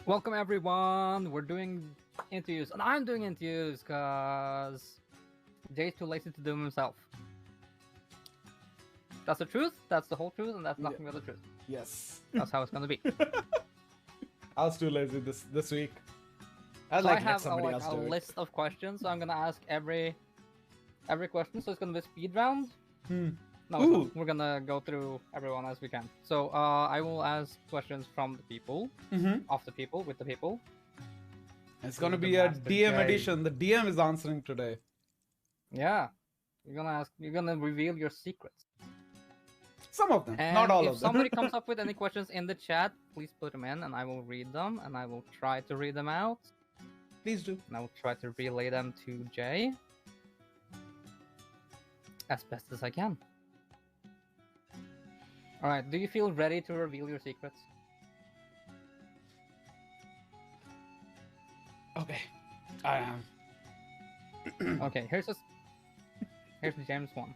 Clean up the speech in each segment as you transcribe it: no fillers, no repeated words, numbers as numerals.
Welcome everyone. We're doing interviews, and I'm doing interviews because Jay's too lazy to do them himself. That's the truth. That's the whole truth, and that's nothing but the truth. Yes. That's how it's gonna be. I was too lazy this week. I have a list of questions, so I'm gonna ask every question. So it's gonna be a speed round. No, we're gonna go through everyone as we can. So I will ask questions from the people, of the people, with the people. It's gonna be a DM edition. The DM is answering today. Yeah, you're gonna reveal your secrets. Some of them, and not all of them. If somebody comes up with any questions in the chat, please put them in, and I will read them, and I will try to read them out. Please do. And I will try to relay them to Jay as best as I can. Alright, do you feel ready to reveal your secrets? Okay, I am. Okay, here's James one.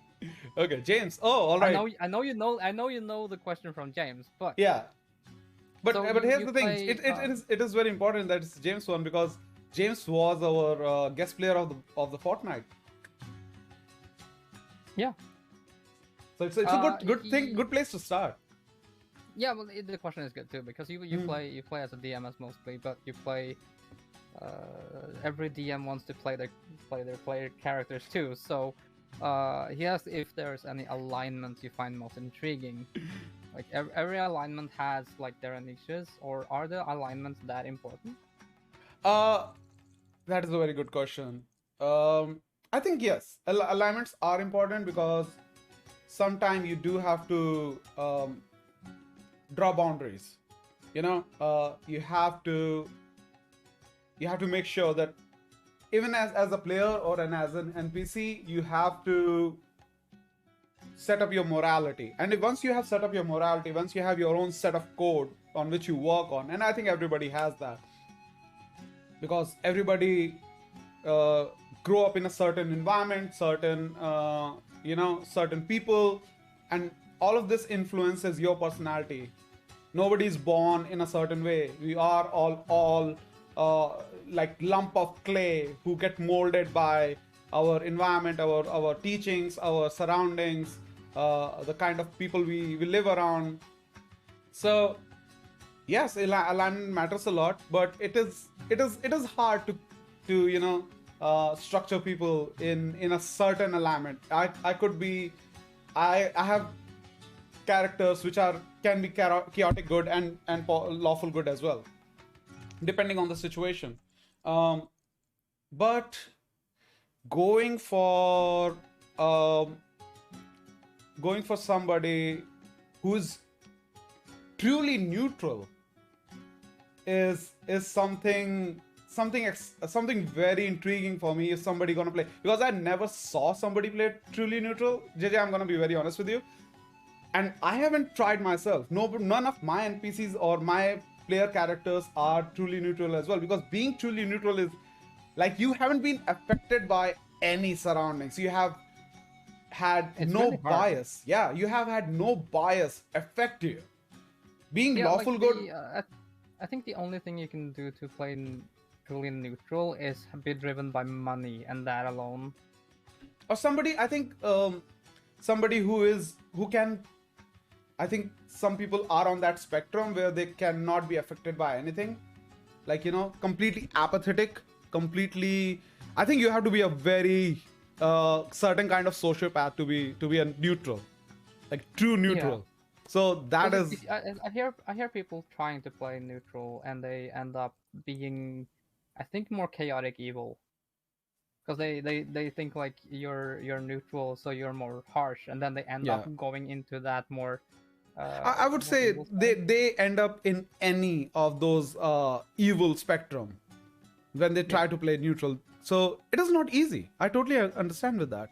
Okay, James. Oh, all right. I know you know the question from James, but yeah. But so here's the thing. It is very important that it's James one because James was our guest player of the fortnight. Yeah. So it's a good place to start. Yeah, well, the question is good too because you play as a DM as mostly, but you play. Every DM wants to play their player characters too, so he asked if there's any alignments you find most intriguing. Like every alignment has like their niches, or are the alignments that important? That is a very good question. I think yes, alignments are important because sometimes you do have to draw boundaries. You know, you have to make sure that even as a player or as an NPC, you have to set up your morality. And once you have set up your morality, once you have your own set of code on which you work on, and I think everybody has that, because everybody grow up in a certain environment, certain certain people, and all of this influences your personality. Nobody's born in a certain way. We are all like lump of clay who get molded by our environment, our teachings, our surroundings, the kind of people we live around. So yes, alignment matters a lot, but it is hard to structure people in a certain alignment. I have characters which can be chaotic good and lawful good as well, depending on the situation. But going for somebody who's truly neutral is something very intriguing for me. Is somebody gonna play, because I never saw somebody play truly neutral. JJ, I'm gonna be very honest with you, and I haven't tried myself. None of my NPCs or my player characters are truly neutral as well, because being truly neutral is like you haven't been affected by any surroundings. You have had no bias. Yeah, you have had no bias affect you. Being lawful good. I think the only thing you can do to play truly neutral is be driven by money, and that alone. Or somebody, I think, somebody who can. I think some people are on that spectrum where they cannot be affected by anything, like completely apathetic, completely. I think you have to be a very certain kind of sociopath to be a neutral, like true neutral. Yeah. So that is. I hear people trying to play neutral and they end up being, I think, more chaotic evil, because they think like you're neutral, so you're more harsh, and then they end up going into that more. I would say they end up in any of those evil spectrum when they try to play neutral. So it is not easy. I totally understand with that.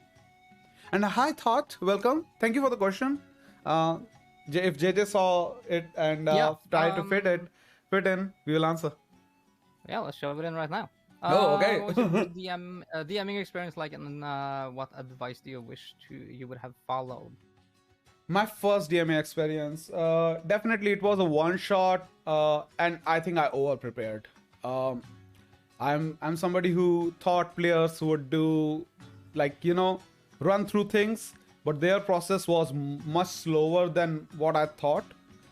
And hi Thought, welcome. Thank you for the question. If JJ saw it and tried to fit in, we will answer. Yeah, let's shove it in right now. Okay. What was your DMing experience like, and what advice do you wish you would have followed? My first DMA experience, definitely it was a one shot, and I think I over prepared. Um, I'm somebody who thought players would do, like, run through things, but their process was much slower than what I thought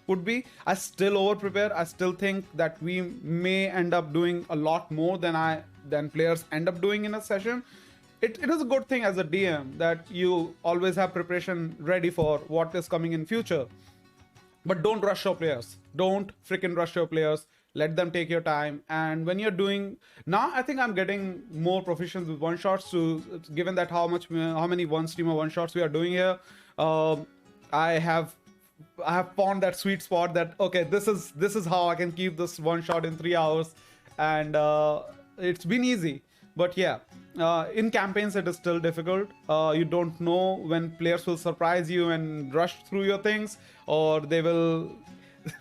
would be. I still over prepare. I still think that we may end up doing a lot more than players end up doing in a session. It is a good thing as a DM that you always have preparation ready for what is coming in future. But don't rush your players. Don't freaking rush your players. Let them take your time. And when you're doing now, I think I'm getting more proficient with one shots. To given that how many one streamer one shots we are doing here, um, I have found that sweet spot that okay, this is how I can keep this one shot in 3 hours, and it's been easy. But yeah, in campaigns it is still difficult. You don't know when players will surprise you and rush through your things, or they will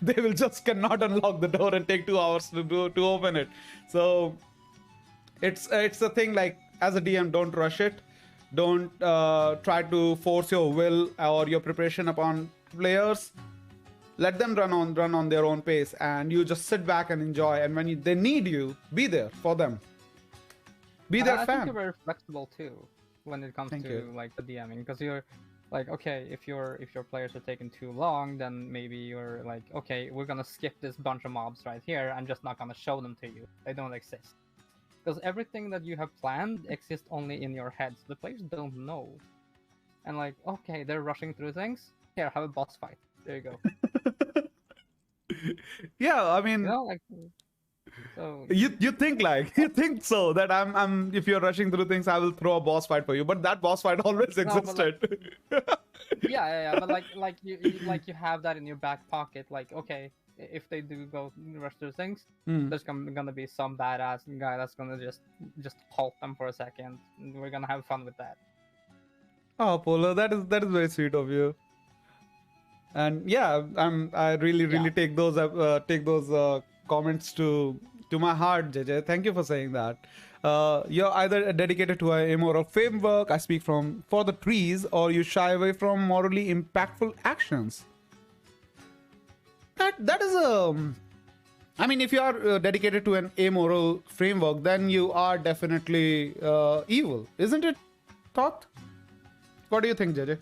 they will just cannot unlock the door and take 2 hours to open it. So it's a thing, like, as a DM, don't rush it. Don't try to force your will or your preparation upon players. Let them run on their own pace, and you just sit back and enjoy. And when they need you, be there for them. Be their I fan. think you're very flexible too when it comes to like the DMing, because you're like, okay, if your players are taking too long, then maybe you're like, okay, we're gonna skip this bunch of mobs right here. I'm just not gonna show them to you. They don't exist. Because everything that you have planned exists only in your head, so the players don't know. And like, okay, they're rushing through things. Here, have a boss fight. There you go. Yeah, I mean, like, so you think so that I'm if you're rushing through things, I will throw a boss fight for you. But that boss fight always existed. Yeah, but like you have that in your back pocket. Like, okay, if they do go rush through things, there's gonna be some badass guy that's gonna just halt them for a second. And we're gonna have fun with that. Oh, Polo, that is very sweet of you. And yeah, I really take those comments to my heart, JJ. Thank you for saying that. You're either dedicated to a moral framework, I speak for the trees, or you shy away from morally impactful actions. That is I mean, if you are dedicated to an amoral framework, then you are definitely evil, isn't it? Thought? What do you think, JJ?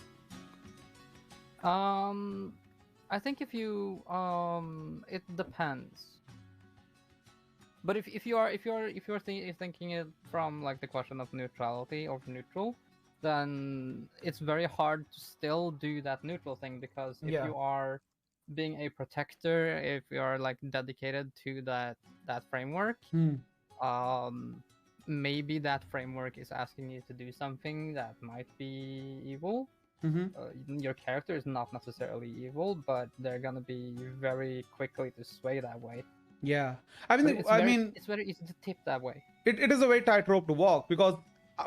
I think if you it depends. But if you're thinking it from like the question of neutrality or neutral, then it's very hard to still do that neutral thing, because if you are being a protector, if you are like dedicated to that framework, maybe that framework is asking you to do something that might be evil. Your character is not necessarily evil, but they're gonna be very quickly to sway that way. Yeah, I mean, it's very easy to tip that way. It is a very tight rope to walk, because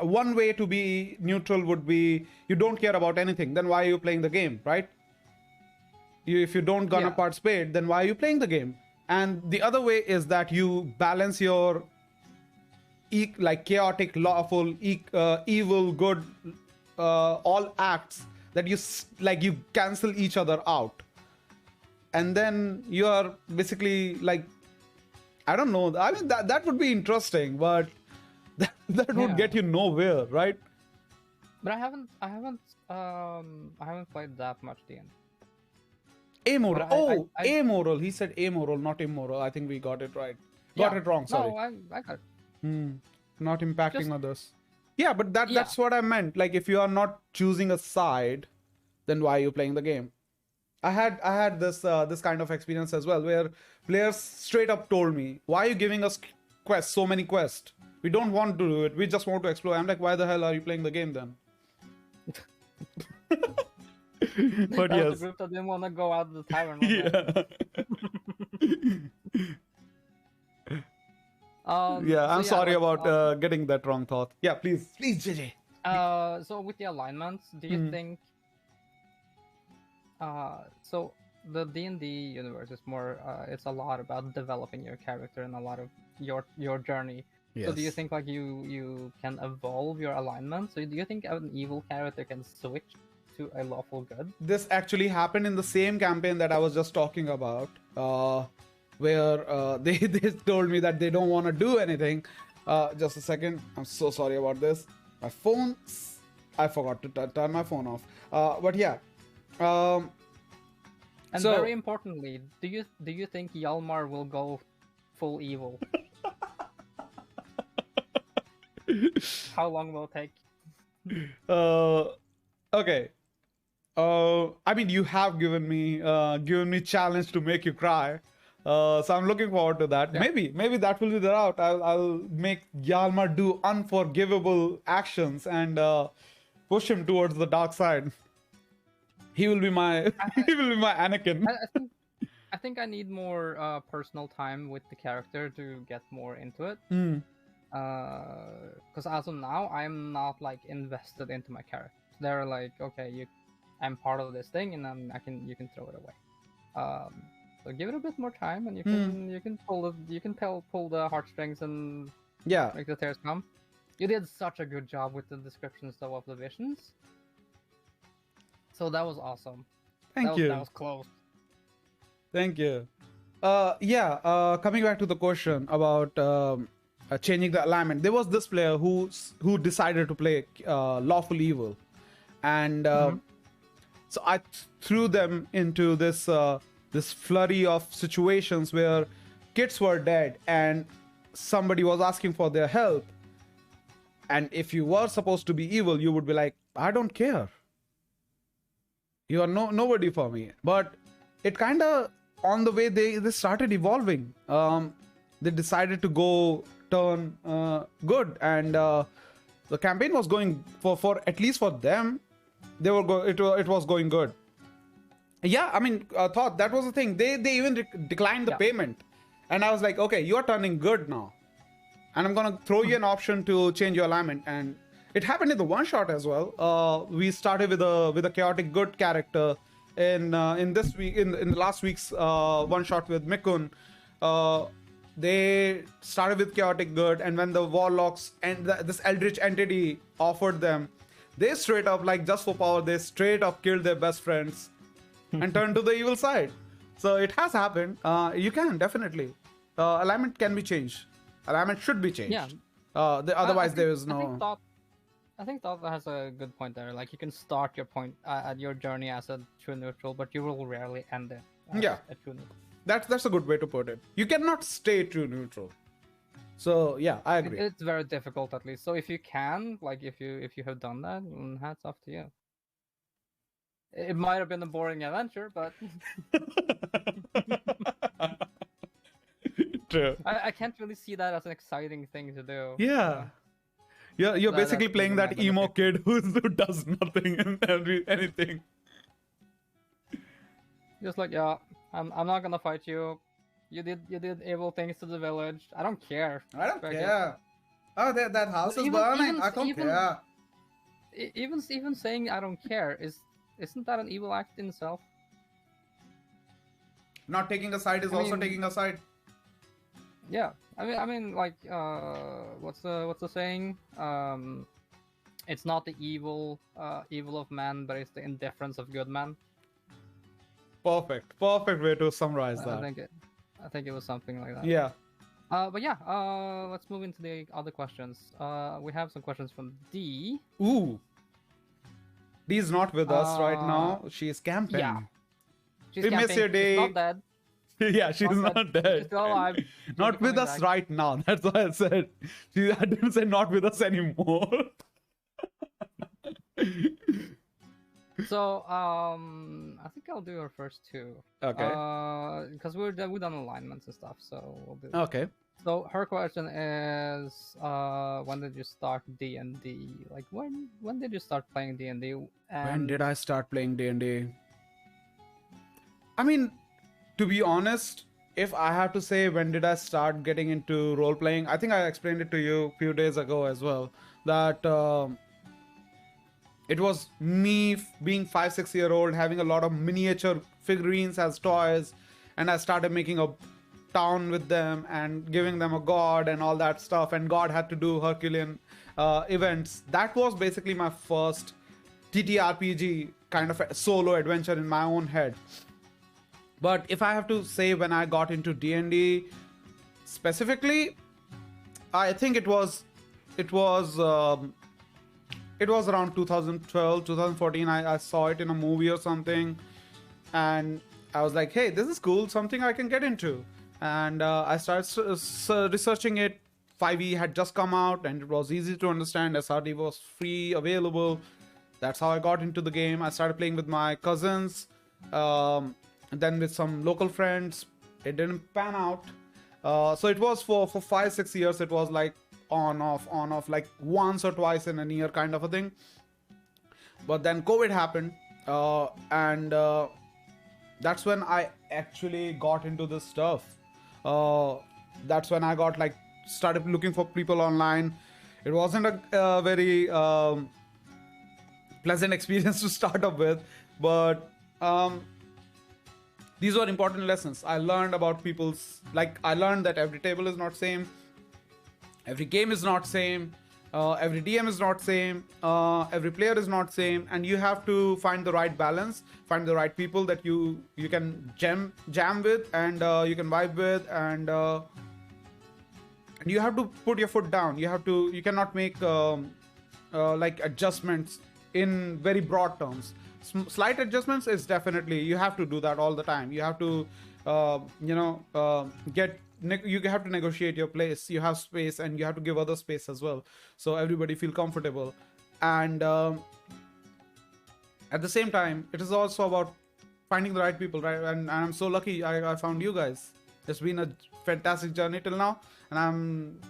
one way to be neutral would be you don't care about anything. Then why are you playing the game, right? If you don't gonna participate, then why are you playing the game? And the other way is that you balance your like chaotic, lawful, evil, good, all acts, that you cancel each other out, and then you are basically like, I don't know. I mean, that would be interesting, but that would get you nowhere, right? But I haven't played that much D&D. Amoral. Amoral. He said amoral, not immoral. I think we got it right. Got it wrong. Sorry. No, I got it. Not impacting others. Yeah, but that's what I meant. Like, if you are not choosing a side, then why are you playing the game? I had this kind of experience as well, where players straight up told me, "Why are you giving us quests? So many quests. We don't want to do it. We just want to explore." I'm like, "Why the hell are you playing the game then?" But yes, the group that didn't want to go out of the tavern. I'm sorry about getting that wrong thought. Yeah, please, JJ. So with the alignments, do you think? So the D&D universe is more. It's a lot about developing your character and a lot of your journey. Yes. So do you think like you can evolve your alignment? So do you think an evil character can switch to a lawful good. This actually happened in the same campaign that I was just talking about, where they told me that they don't want to do anything. Just a second. I'm so sorry about this. My phone. I forgot to turn my phone off. But yeah. And so, very importantly, do you think Hjalmar will go full evil? How long will it take? Okay. I mean, you have given me challenge to make you cry. So I'm looking forward to that. Yeah. Maybe that will be the route. I'll make Hjalmar do unforgivable actions and push him towards the dark side. He will be my Anakin. I think I need more personal time with the character to get more into it. Because as of now, I'm not like invested into my character. They're like, okay, I'm part of this thing, and then you can throw it away. So give it a bit more time, and you can pull the heartstrings and make the tears come. You did such a good job with the descriptions though of the visions. So that was awesome. Thank you. That was close. Thank you. Coming back to the question about changing the alignment, there was this player who decided to play lawful evil, and so I threw them into this flurry of situations where kids were dead and somebody was asking for their help, and if you were supposed to be evil, you would be like, I don't care. You are nobody for me. But it kind of, on the way, they started evolving. They decided to go turn good, and the campaign was going for at least for them. It was going good. Yeah, I mean, thought that was the thing. They even declined the payment, and I was like, okay, you are turning good now, and I'm gonna throw you an option to change your alignment. And it happened in the one shot as well. We started with a chaotic good character in this week in the last week's one shot with Mikun. They started with chaotic good, and when the warlocks and this eldritch entity offered them, they straight up, like, just for power, they straight up killed their best friends and turned to the evil side. So it has happened. You can definitely alignment can be changed. Alignment should be changed. Yeah. Otherwise, there is no. I think Thought has a good point there. Like, you can start your point at your journey as a true neutral, but you will rarely end it as a true neutral. That's a good way to put it. You cannot stay true neutral. So yeah, I agree. It's very difficult, at least. So if you can, like, if you have done that, hats off to you. It might have been a boring adventure, but true. I can't really see that as an exciting thing to do. Yeah. You're basically playing that emo kid who does nothing and anything. Just like, yeah, I'm not gonna fight you. You did evil things to the village. I don't care. I don't care. Oh, that house is burning. I don't care. Even saying I don't care isn't that an evil act in itself? Not taking a side is also taking a side. Yeah, I mean, like, what's the saying? It's not the evil of man, but it's the indifference of good man. Perfect way to summarize that. I think it was something like that. Yeah. But yeah, let's move into the other questions. We have some questions from D. Ooh. D is not with us right now. She is camping. Yeah. We miss your day. She's not dead. Yeah, she's not dead. She's still alive. Not with us right now. That's what I said. I didn't say not with us anymore. So, I think I'll do her first two. Okay. Because we've done alignments and stuff, so we'll do. Okay. So her question is, when did you start D&D? Like, when did you start playing D&D? When did I start playing D&D? I mean, to be honest, if I have to say when did I start getting into role playing, I think I explained it to you a few days ago as well, that it was me being 5-6 year old, having a lot of miniature figurines as toys, and I started making a town with them and giving them a god and all that stuff, and God had to do Herculean events. That was basically my first TTRPG kind of a solo adventure in my own head. But if I have to say when I got into D&D specifically, I think it was around 2012, 2014. I saw it in a movie or something, and I was like, hey, this is cool, something I can get into. And I started researching it. 5e had just come out, and it was easy to understand. SRD was free, available. That's how I got into the game. I started playing with my cousins, then with some local friends. It didn't pan out. So it was for 5-6 years. It was like on off, like once or twice in a year kind of a thing. But then COVID happened, and that's when I actually got into this stuff. That's when I got like started looking for people online. It wasn't a very pleasant experience to start up with, but these were important lessons. I learned about people's, like, I learned that every table is not same, every game is not same, every DM is not same, every player is not same, and you have to find the right balance, find the right people that you can jam with, and you can vibe with, and you have to put your foot down. You cannot make like adjustments in very broad terms. Slight adjustments is definitely, you have to do that all the time. You have to you have to negotiate your place. You have space, and you have to give other space as well, so everybody feel comfortable. And at the same time, it is also about finding the right people, right? And I'm so lucky I found you guys. It's been a fantastic journey till now, and I'm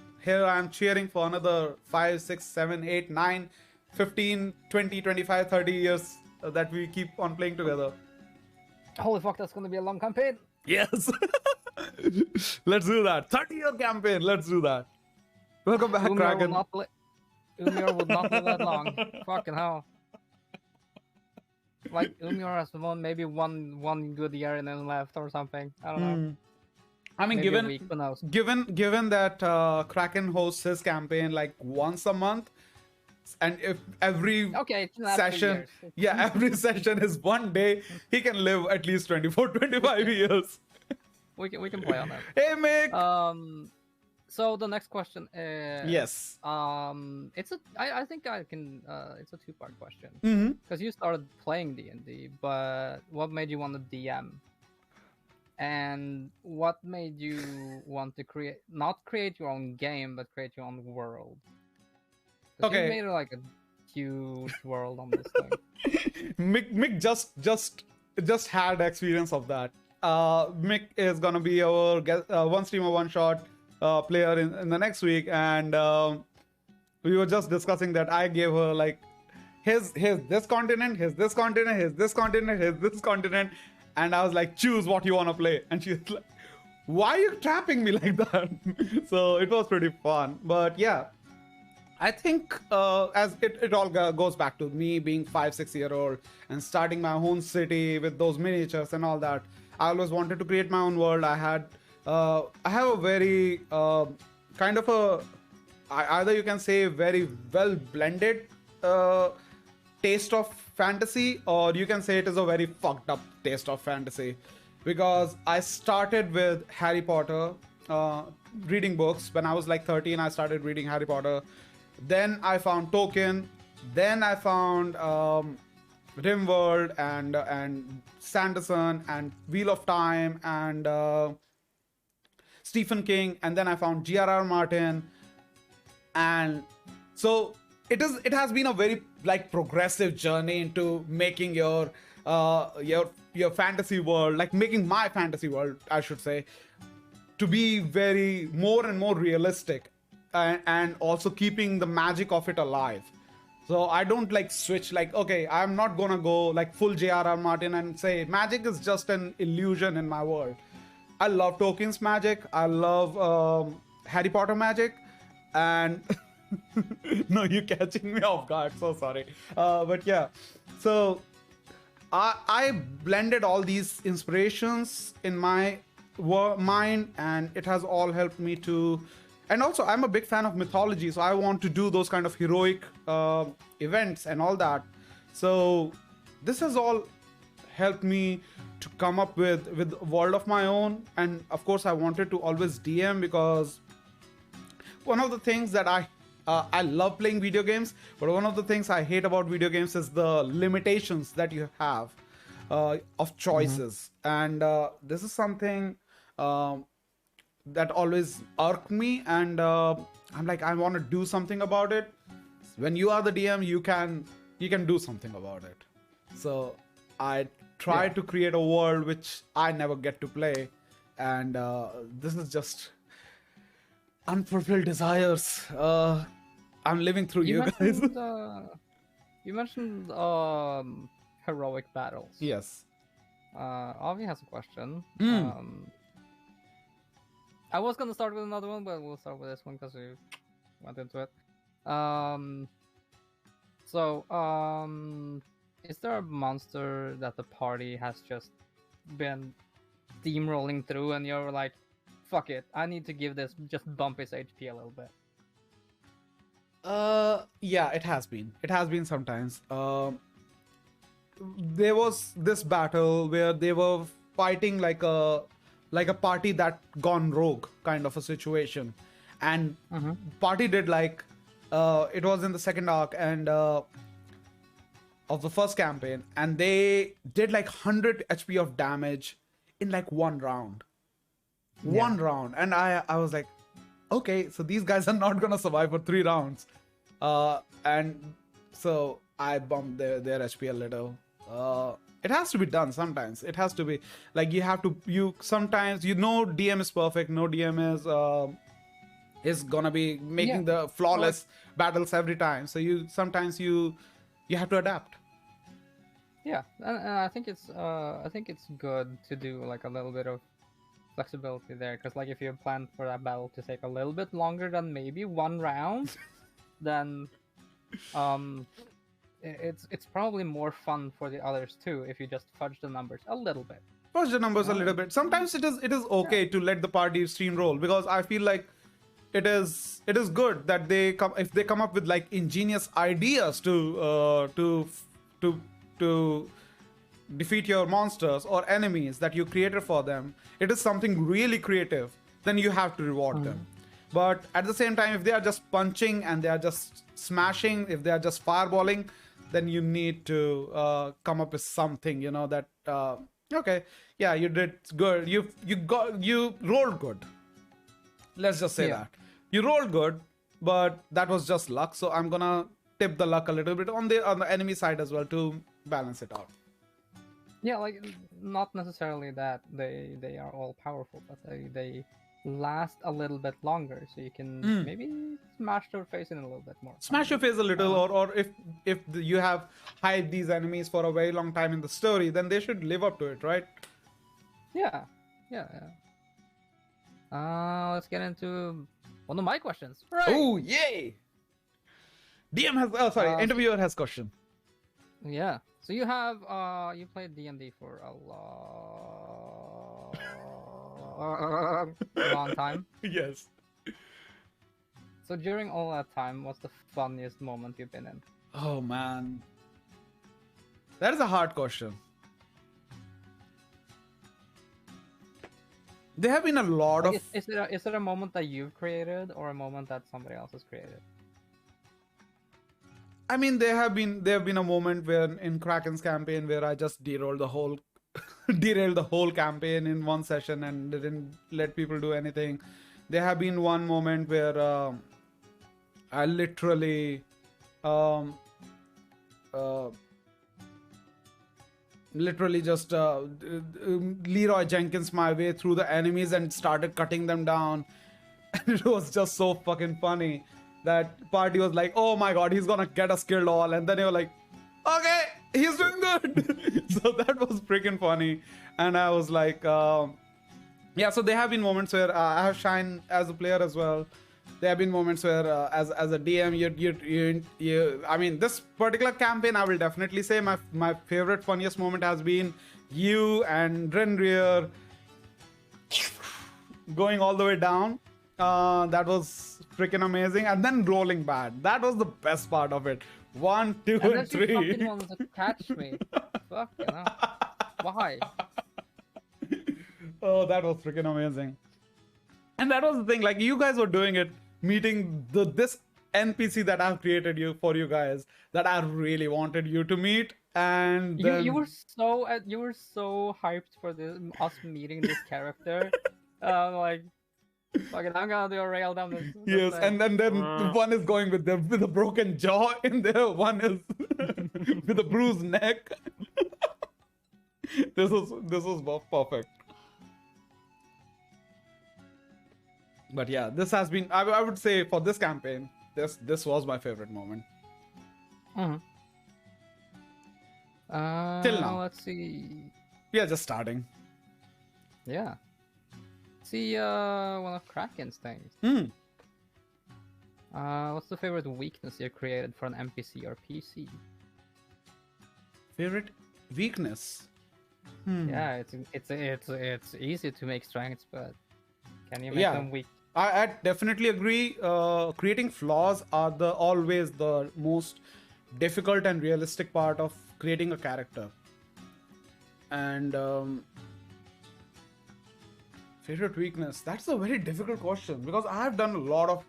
cheering for another 5, 6, 7, 8, 9, 15, 20, 25, 30 years that we keep on playing together. Holy fuck, that's gonna be a long campaign. Yes. Let's do that. 30-year campaign. Let's do that. Welcome back, Kraken. Umir would not live that long. Fucking hell. Like, Umir has maybe one good year and then left or something. I don't know. I mean, maybe a week, who knows? given that Kraken hosts his campaign like once a month, and if every session, every session is one day, he can live at least 24, 25 years. We can play on that. Hey, Mick. So the next question is, yes. It's I think I can. It's a two-part question. Mm-hmm. Because you started playing D&D, but what made you want to DM? And what made you want to not create your own game, but create your own world? Okay. You made like a huge world on this thing. Mick just had experience of that. Mick is gonna be our one streamer, one shot player in the next week, and we were just discussing that. I gave her like here's this continent, here's this continent, here's this continent, here's this continent, and I was like, choose what you want to play. And she's like, why are you trapping me like that? So it was pretty fun. But yeah, I think as it all goes back to me being 5-6 year old and starting my own city with those miniatures and all that. I always wanted to create my own world. I have a very kind of a, either you can say very well blended taste of fantasy, or you can say it is a very fucked up taste of fantasy, because I started with Harry Potter, reading books. When I was like 13, I started reading Harry Potter. Then I found Tolkien. Then I found Rimworld and Sanderson and Wheel of Time and Stephen King, and then I found G.R.R. Martin. And so it has been a very like progressive journey into making your fantasy world, like making my fantasy world, I should say, to be very more and more realistic, and also keeping the magic of it alive. So I don't like switch, like, okay, I'm not gonna go like full J.R.R. Martin and say magic is just an illusion in my world. I love Tolkien's magic. I love Harry Potter magic, and no, you're catching me off guard. So sorry. But yeah, so I blended all these inspirations in my mind, and it has all helped me to. And also, I'm a big fan of mythology, so I want to do those kind of heroic events and all that. So this has all helped me to come up with a world of my own. And of course, I wanted to always DM, because one of the things that I love playing video games, but one of the things I hate about video games is the limitations that you have of choices. And this is something that always irked me, and I'm like, I want to do something about it. When you are the DM, you can do something about it. So I try to create a world which I never get to play, and this is just unfulfilled desires. I'm living through you guys. You mentioned heroic battles. Yes. Avi has a question. I was gonna start with another one, but we'll start with this one because we went into it. Is there a monster that the party has just been steamrolling through, and you're like, fuck it, I need to give this, just bump his HP a little bit? Yeah, it has been. It has been sometimes. There was this battle where they were fighting like a party that gone rogue kind of a situation, and party did like it was in the second arc and of the first campaign, and they did like 100 HP of damage in like one round. One round, and I was like, okay, so these guys are not gonna survive for 3 rounds, and so I bumped their HP a little. It has to be done sometimes. It has to be like sometimes DM is perfect. No DM is gonna be making the flawless battles every time. So sometimes you have to adapt. Yeah, and I think it's good to do like a little bit of flexibility there, because like if you plan for that battle to take a little bit longer than maybe 1 round, then it's probably more fun for the others too if you just fudge the numbers a little bit. Fudge the numbers a little bit. Sometimes it is okay to let the party steamroll, because I feel like it is good that they come up with like ingenious ideas to defeat your monsters or enemies that you created for them. It is something really creative, then you have to reward them. But at the same time, if they are just punching and they are just smashing, if they are just fireballing, then you need to come up with something, that okay, yeah, you did good, you rolled good, let's just say that you rolled good, but that was just luck, so I'm gonna tip the luck a little bit on the enemy side as well to balance it out. Yeah, like not necessarily that they are all powerful, but they last a little bit longer, so you can maybe smash their face in a little bit more. Smash your face a little, or if you have hyped these enemies for a very long time in the story, then they should live up to it, right? Yeah. Let's get into one of my questions. Right. Oh, yay! DM has interviewer has question. Yeah. So you have you played D&D for a long time. Yes. So during all that time, what's the funniest moment you've been in? Oh man, that is a hard question. There have been a lot of. Is it a moment that you've created or a moment that somebody else has created? I mean, there have been a moment where in Kraken's campaign where I just derailed the whole campaign in one session and didn't let people do anything. There have been one moment where I literally just Leroy Jenkins my way through the enemies and started cutting them down. And it was just so fucking funny. That party was like, oh my god, he's gonna get us killed all. And then they were like, okay, he's doing good. So that was freaking funny. And I was like, yeah, so there have been moments where I have shined as a player as well. There have been moments where as a DM, you I mean, this particular campaign, I will definitely say my favorite, funniest moment has been you and Renrier going all the way down. That was freaking amazing. And then rolling bad. That was the best part of it. 1, 2, and 3. You fucking wanted to catch me. fuck? You know, why? Oh, that was freaking amazing. And that was the thing, like you guys were doing it, meeting this NPC that I've created for you guys that I really wanted you to meet, and You were then so hyped for us meeting this character. Like, fucking, I'm gonna do a rail down this yes, thing. and then one is going with a broken jaw in there, one is with a bruised neck. this was perfect. But yeah, this has been, I would say, for this campaign, this was my favorite moment Mhm. till now. Let's see. We are just starting. Yeah. See, one of Kraken's things. What's the favorite weakness you created for an NPC or PC? Favorite weakness? Yeah, it's easy to make strengths, but can you make Yeah. them weak? I definitely agree. Creating flaws are always the most difficult and realistic part of creating a character. And favorite weakness? That's a very difficult question because I have done a lot of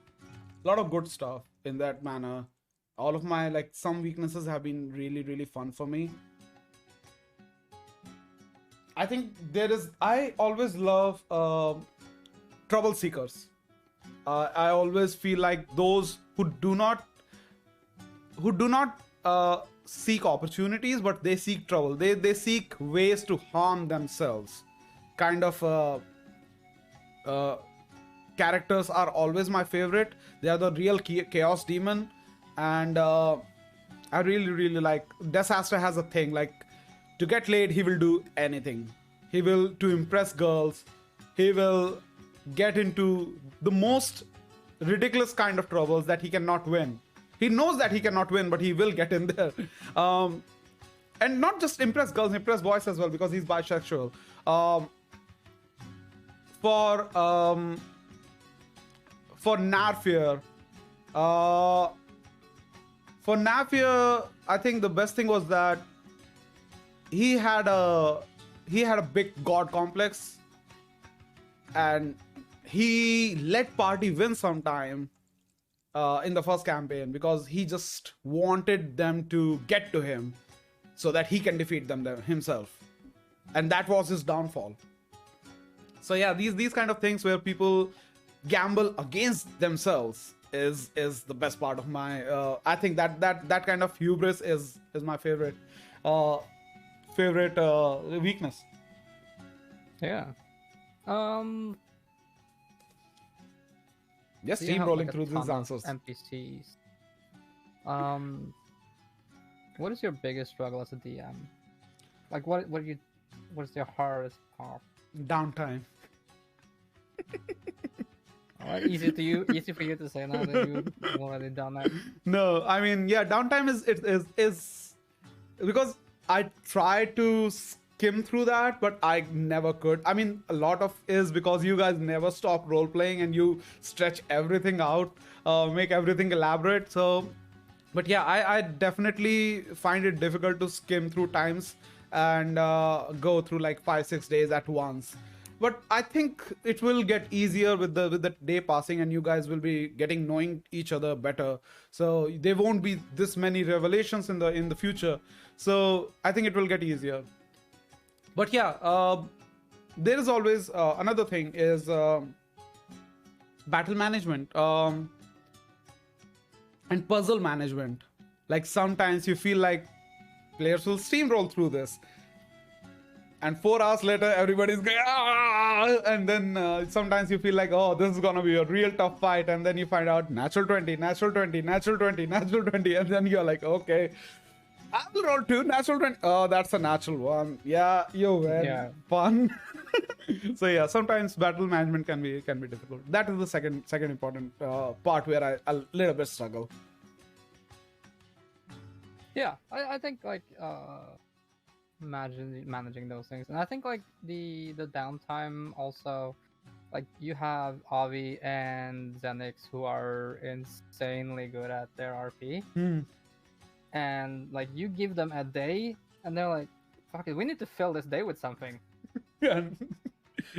good stuff in that manner. All of my some weaknesses have been really fun for me. I think I always love trouble seekers. I always feel like those who do not seek opportunities, but they seek trouble. They seek ways to harm themselves. Kind of characters are always my favorite. They are the real chaos demon, and I really like. Desaster has a thing like to get laid. He will do anything. He will to impress girls. He will get into the most ridiculous kind of troubles that he cannot win. He knows that he cannot win, but he will get in there. And not just impress girls, impress boys as well because he's bisexual. For Narfier, I think the best thing was that he had a big god complex, and he let party win sometime in the first campaign because he just wanted them to get to him so that he can defeat them himself, and that was his downfall. So yeah, these kind of things where people gamble against themselves is the best part of my I think that kind of hubris is my favorite weakness. Yeah. Just So you have steamrolling like a through these ton of answers. NPCs. What is your biggest struggle as a DM? Like, what is your hardest part? Downtime. Easy for you to say now that you've already done that. No, I mean, yeah, downtime is because I try to skim through that, but I never could. I mean, a lot of is because you guys never stop role playing and you stretch everything out, make everything elaborate. So, but yeah, I definitely find it difficult to skim through times and go through like 5-6 days at once. But I think it will get easier with the day passing, and you guys will be getting knowing each other better. So there won't be this many revelations in the future. So I think it will get easier. But yeah, there is always another thing is battle management and puzzle management. Like sometimes you feel like players will steamroll through this, and 4 hours later everybody's going and then sometimes you feel like, oh, this is gonna be a real tough fight, and then you find out natural 20, natural 20, natural 20, natural 20, and then you're like, okay, I will roll 2 natural 20. Oh, that's a natural 1. Yeah, you win. Yeah. Fun. So yeah, sometimes battle management can be difficult. That is the second important part where I a little bit struggle. Yeah, I think like managing those things, and I think like the downtime also, like you have Avi and Zenix who are insanely good at their RP, and like you give them a day and they're like, fuck it, we need to fill this day with something. Yeah.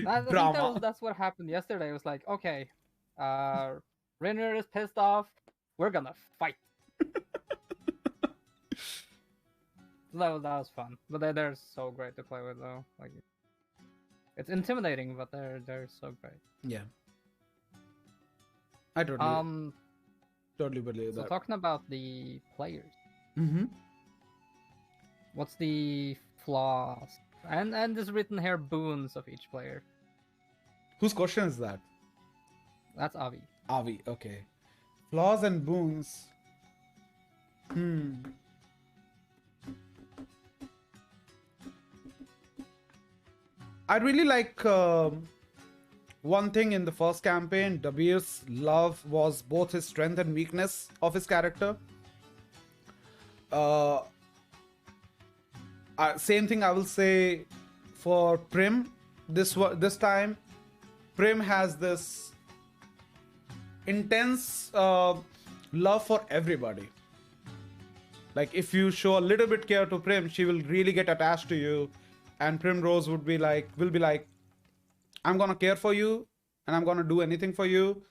I think Drama. that's what happened yesterday. It was like, okay, Renner is pissed off. We're gonna fight. That was fun, but they're so great to play with though. Like, it's intimidating, but they're so great. Yeah. I totally believe So that. talking about the players, Mm-hmm. what's the flaws and there's written here boons of each player? Whose question is that? That's Avi. Avi, okay. Flaws and boons. I really like one thing in the first campaign. Dabir's love was both his strength and weakness of his character. Same thing I will say for Prim. This time, Prim has this intense love for everybody. Like, if you show a little bit care to Prim, she will really get attached to you, and Primrose will be like, I'm gonna care for you, and I'm gonna do anything for you,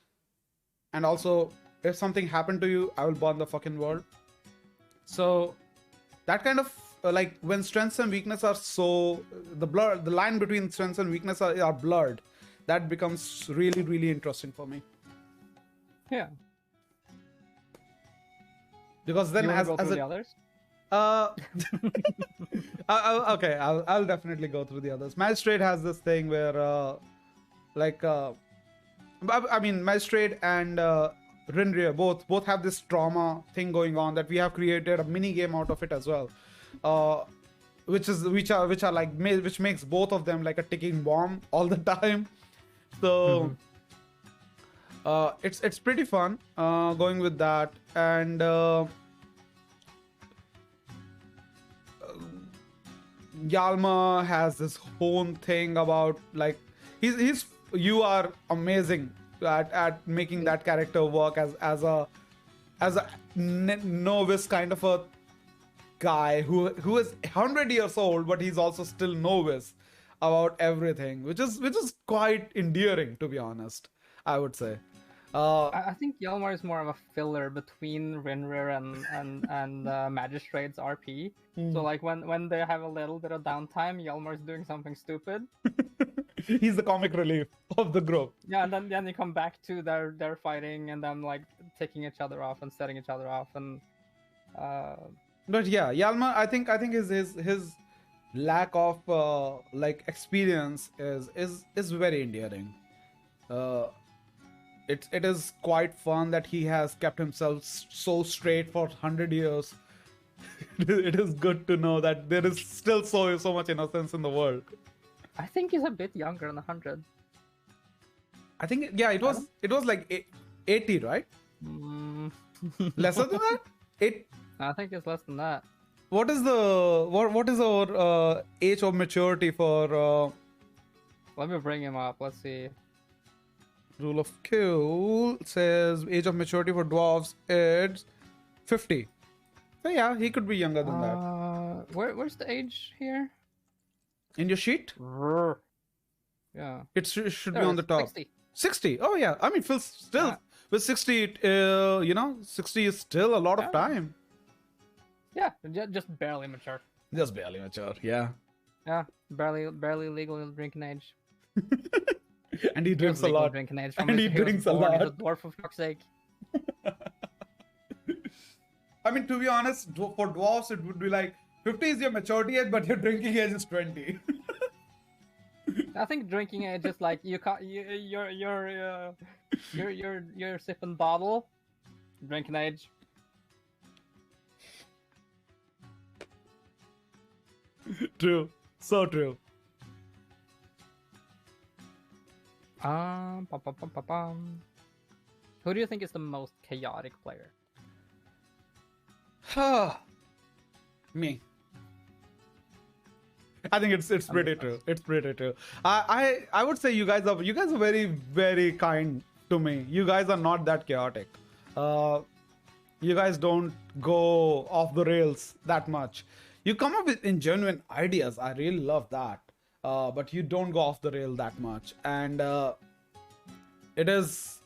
and also if something happened to you, I will burn the fucking world. So that kind of like, when strengths and weakness are so the line between strengths and weakness are blurred, that becomes really, really interesting for me. Yeah. Because then, You wanna as go through a, the others? okay, I'll definitely go through the others. Magistrate has this thing where I mean, Magistrate and Rinria both have this trauma thing going on, that we have created a mini game out of it as well, which makes both of them like a ticking bomb all the time. So it's pretty fun going with that. And Yalma has this whole thing about, like, you are amazing at making that character work as a novice kind of a guy who is 100 years old, but he's also still novice about everything, which is quite endearing, to be honest, I would say. I think Yalmar is more of a filler between Rinrir and Magistrate's RP. So like when they have a little bit of downtime, Yalmar's doing something stupid. He's the comic relief of the group. Yeah, and then you come back to their fighting and them like taking each other off and setting each other off and. But yeah, Yalma, I think his lack of like experience is very endearing. It is quite fun that he has kept himself so straight for 100 years. It is good to know that there is still so much innocence in the world. I think he's a bit younger than 100. I think, yeah, it was like 80, right? Lesser than that? I think it's less than that. What is our age of maturity for? Let me bring him up. Let's see. Rule of Cool says age of maturity for dwarves is 50. So yeah, he could be younger than that. Where's the age here? In your sheet? Yeah. It should be on the top. 60. 60. Oh yeah. I mean, Phil still with 60. 60 is still a lot of time. Yeah, just barely mature. Just barely mature. Yeah. Yeah, barely legal drinking age. And he drinks a lot. Drinking age And he drinks a lot. He's a dwarf, for fuck's sake. I mean, to be honest, for dwarves, it would be like 50 is your maturity age, but your drinking age is 20. I think drinking age is like you're sipping bottle. Drinking age. True. So true. Who do you think is the most chaotic player? Me. I think it's pretty true. It's pretty true. I would say you guys are very, very kind to me. You guys are not that chaotic. You guys don't go off the rails that much. You come up with genuine ideas. I really love that. But you don't go off the rail that much, and it is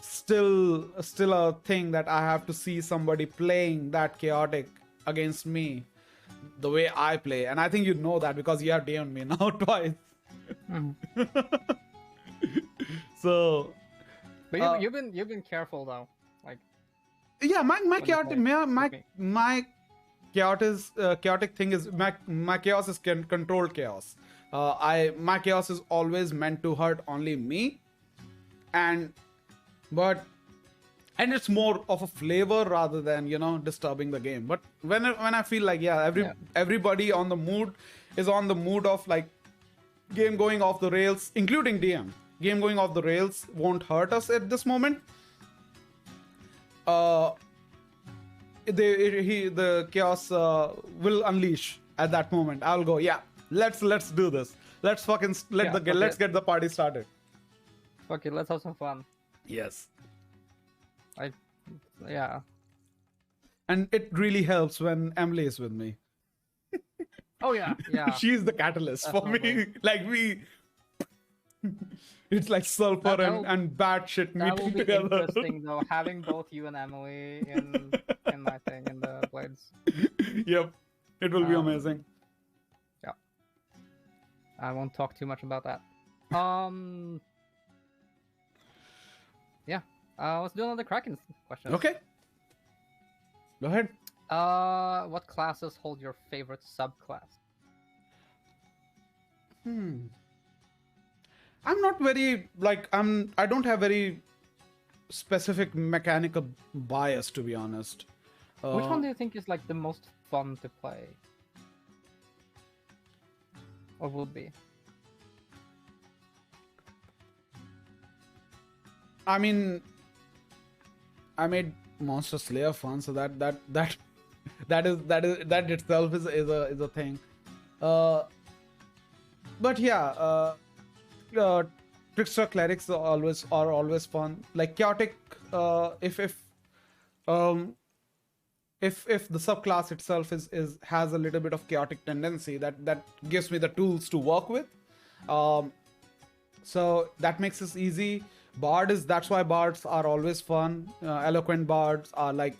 still a thing that I have to see somebody playing that chaotic against me the way I play. And I think you know that because you have DM'd me now twice. So But you've been careful though. Like, yeah, my when you chaotic play with me. my chaotic thing is my chaos is controlled chaos. My chaos is always meant to hurt only me, and it's more of a flavor rather than disturbing the game. But when I feel like everybody on the mood is on the mood of like game going off the rails, including DM. Game going off the rails won't hurt us at this moment. The chaos will unleash at that moment. I'll go, yeah, let's do this. Let's fucking let's get the party started. Okay, let's have some fun. Yes. Yeah. And it really helps when Emily is with me. Oh yeah, yeah. She's the catalyst Definitely. for me. Like it's like sulfur and bad shit That will meeting be together. interesting though, having both you and Emily in my thing in the Blades. Yep, it will be amazing. Yeah. I won't talk too much about that. Yeah. Let's do another Kraken question. Okay. Go ahead. What classes hold your favorite subclass? I'm not very I don't have very specific mechanical bias, to be honest. Which one do you think is like the most fun to play? Or would be? I mean, I made Monster Slayer fun, so that itself is a thing. But yeah, trickster clerics are always fun. Like chaotic, if the subclass itself has a little bit of chaotic tendency, that gives me the tools to work with. So that makes it easy. That's why bards are always fun. Eloquent bards are like,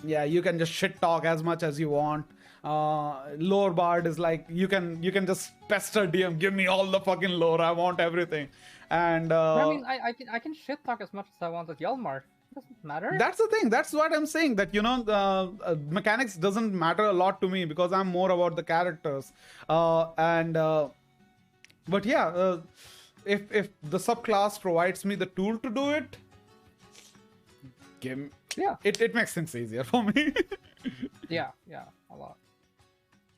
yeah, you can just shit talk as much as you want. Lore bard is like you can just pester DM, give me all the fucking lore, I want everything. And I mean, I can shit talk as much as I want with Hjalmar. Doesn't matter. That's the thing. That's what I'm saying. That mechanics doesn't matter a lot to me because I'm more about the characters. But yeah, if the subclass provides me the tool to do it, it makes things easier for me. yeah, a lot.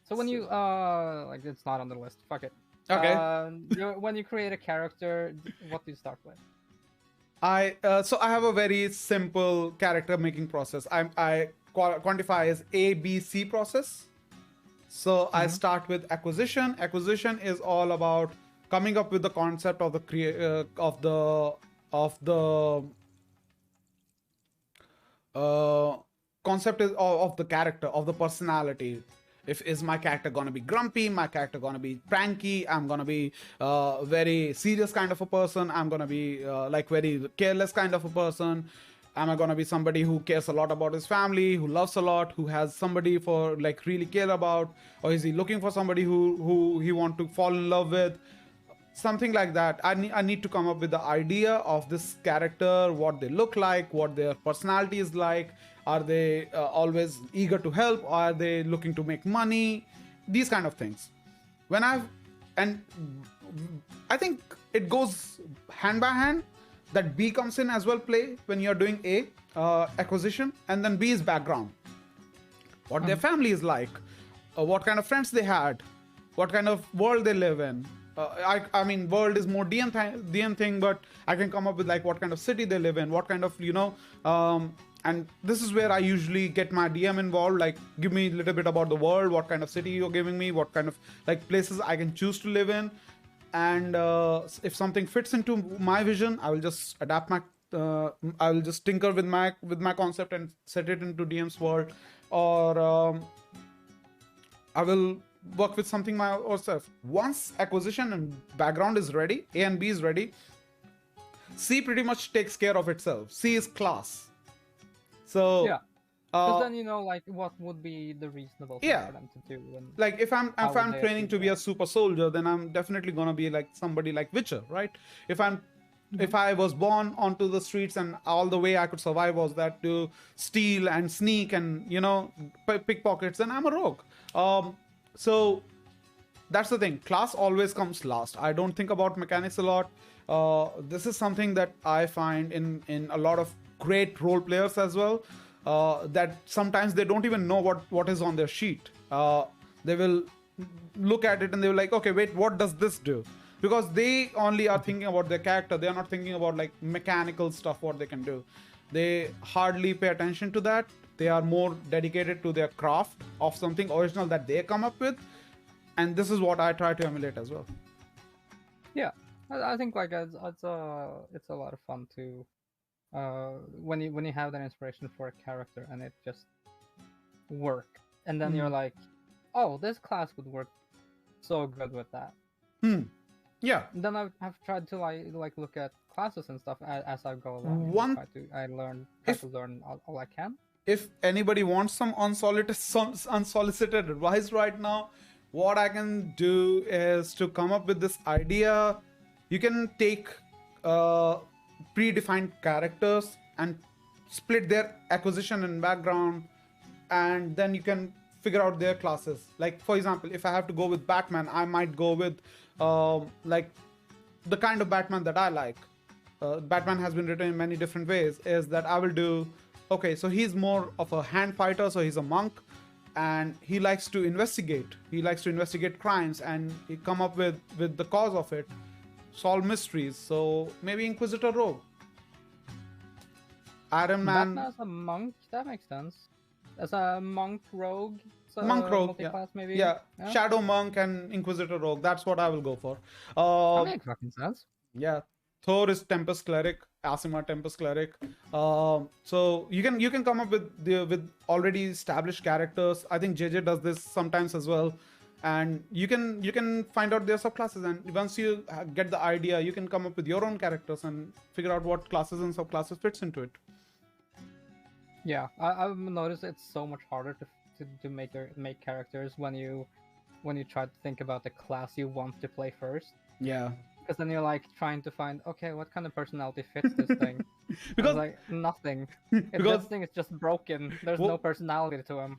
So when you like, it's not on the list. Fuck it. Okay. When you create a character, what do you start with? So I have a very simple character making process. I quantify as ABC process. So I start with acquisition. Acquisition is all about coming up with the concept of the concept of the character, of the personality. Is my character gonna be grumpy? My character gonna be pranky? I'm gonna be very serious kind of a person. I'm gonna be like very careless kind of a person. Am I gonna be somebody who cares a lot about his family, who loves a lot, who has somebody for like really care about, or is he looking for somebody who he want to fall in love with? Something like that. I need to come up with the idea of this character, what they look like, what their personality is like. Are they always eager to help? Or are they looking to make money? These kind of things. I think it goes hand by hand. That B comes in as well play when you're doing A, acquisition, and then B is background. What their family is like, what kind of friends they had, what kind of world they live in. I mean, world is more DM thing, but I can come up with like what kind of city they live in, what kind of, and this is where I usually get my DM involved. Like, give me a little bit about the world, what kind of city you're giving me, what kind of like places I can choose to live in. And if something fits into my vision, I will just adapt my I will just tinker with my concept and set it into DM's world, or I will work with something myself. Once acquisition and background is ready, A and B is ready, C pretty much takes care of itself. C is class. So yeah, because then you know like what would be the reasonable thing for them to do. And like if I'm training to be a super soldier, then I'm definitely gonna be like somebody like Witcher, right? If I was born onto the streets and all the way I could survive was that to steal and sneak and pickpockets, then I'm a rogue. So that's the thing. Class always comes last. I don't think about mechanics a lot. This is something that I find in a lot of great role players as well. That sometimes they don't even know what is on their sheet. They will look at it and they will like, okay, wait, what does this do? Because they only are thinking about their character. They are not thinking about like mechanical stuff, what they can do. They hardly pay attention to that. They are more dedicated to their craft of something original that they come up with. And this is what I try to emulate as well. Yeah, I think like it's a lot of fun to when you have that inspiration for a character and it just work, and then you're like, oh, this class would work so good with that. Yeah. Then I've tried to like look at classes and stuff as I go along. Try to learn all I can. If anybody wants some unsolicited advice right now, what I can do is to come up with this idea. You can take predefined characters and split their acquisition and background, and then you can figure out their classes. Like for example, if I have to go with Batman, I might go with like the kind of Batman that I like. Batman has been written in many different ways. Is that I will do, okay, so he's more of a hand fighter, so he's a monk, and he likes to investigate. He likes to investigate crimes, and he come up with the cause of it, solve mysteries. So maybe Inquisitor Rogue. Iron Man. Batman as a monk, that makes sense. As a monk rogue. So monk rogue, multi-class maybe. Yeah. Shadow Monk and Inquisitor Rogue. That's what I will go for. That makes fucking sense. Yeah. Thor is Tempest Cleric. Asima Tempest Cleric. So you can come up with already established characters. I think JJ does this sometimes as well. And you can find out their subclasses, and once you get the idea, you can come up with your own characters and figure out what classes and subclasses fits into it. Yeah, I've noticed it's so much harder to make characters when you try to think about the class you want to play first. Yeah. Because then you're like trying to find, okay, what kind of personality fits this thing? Because like nothing. This thing is just broken. There's no personality to him.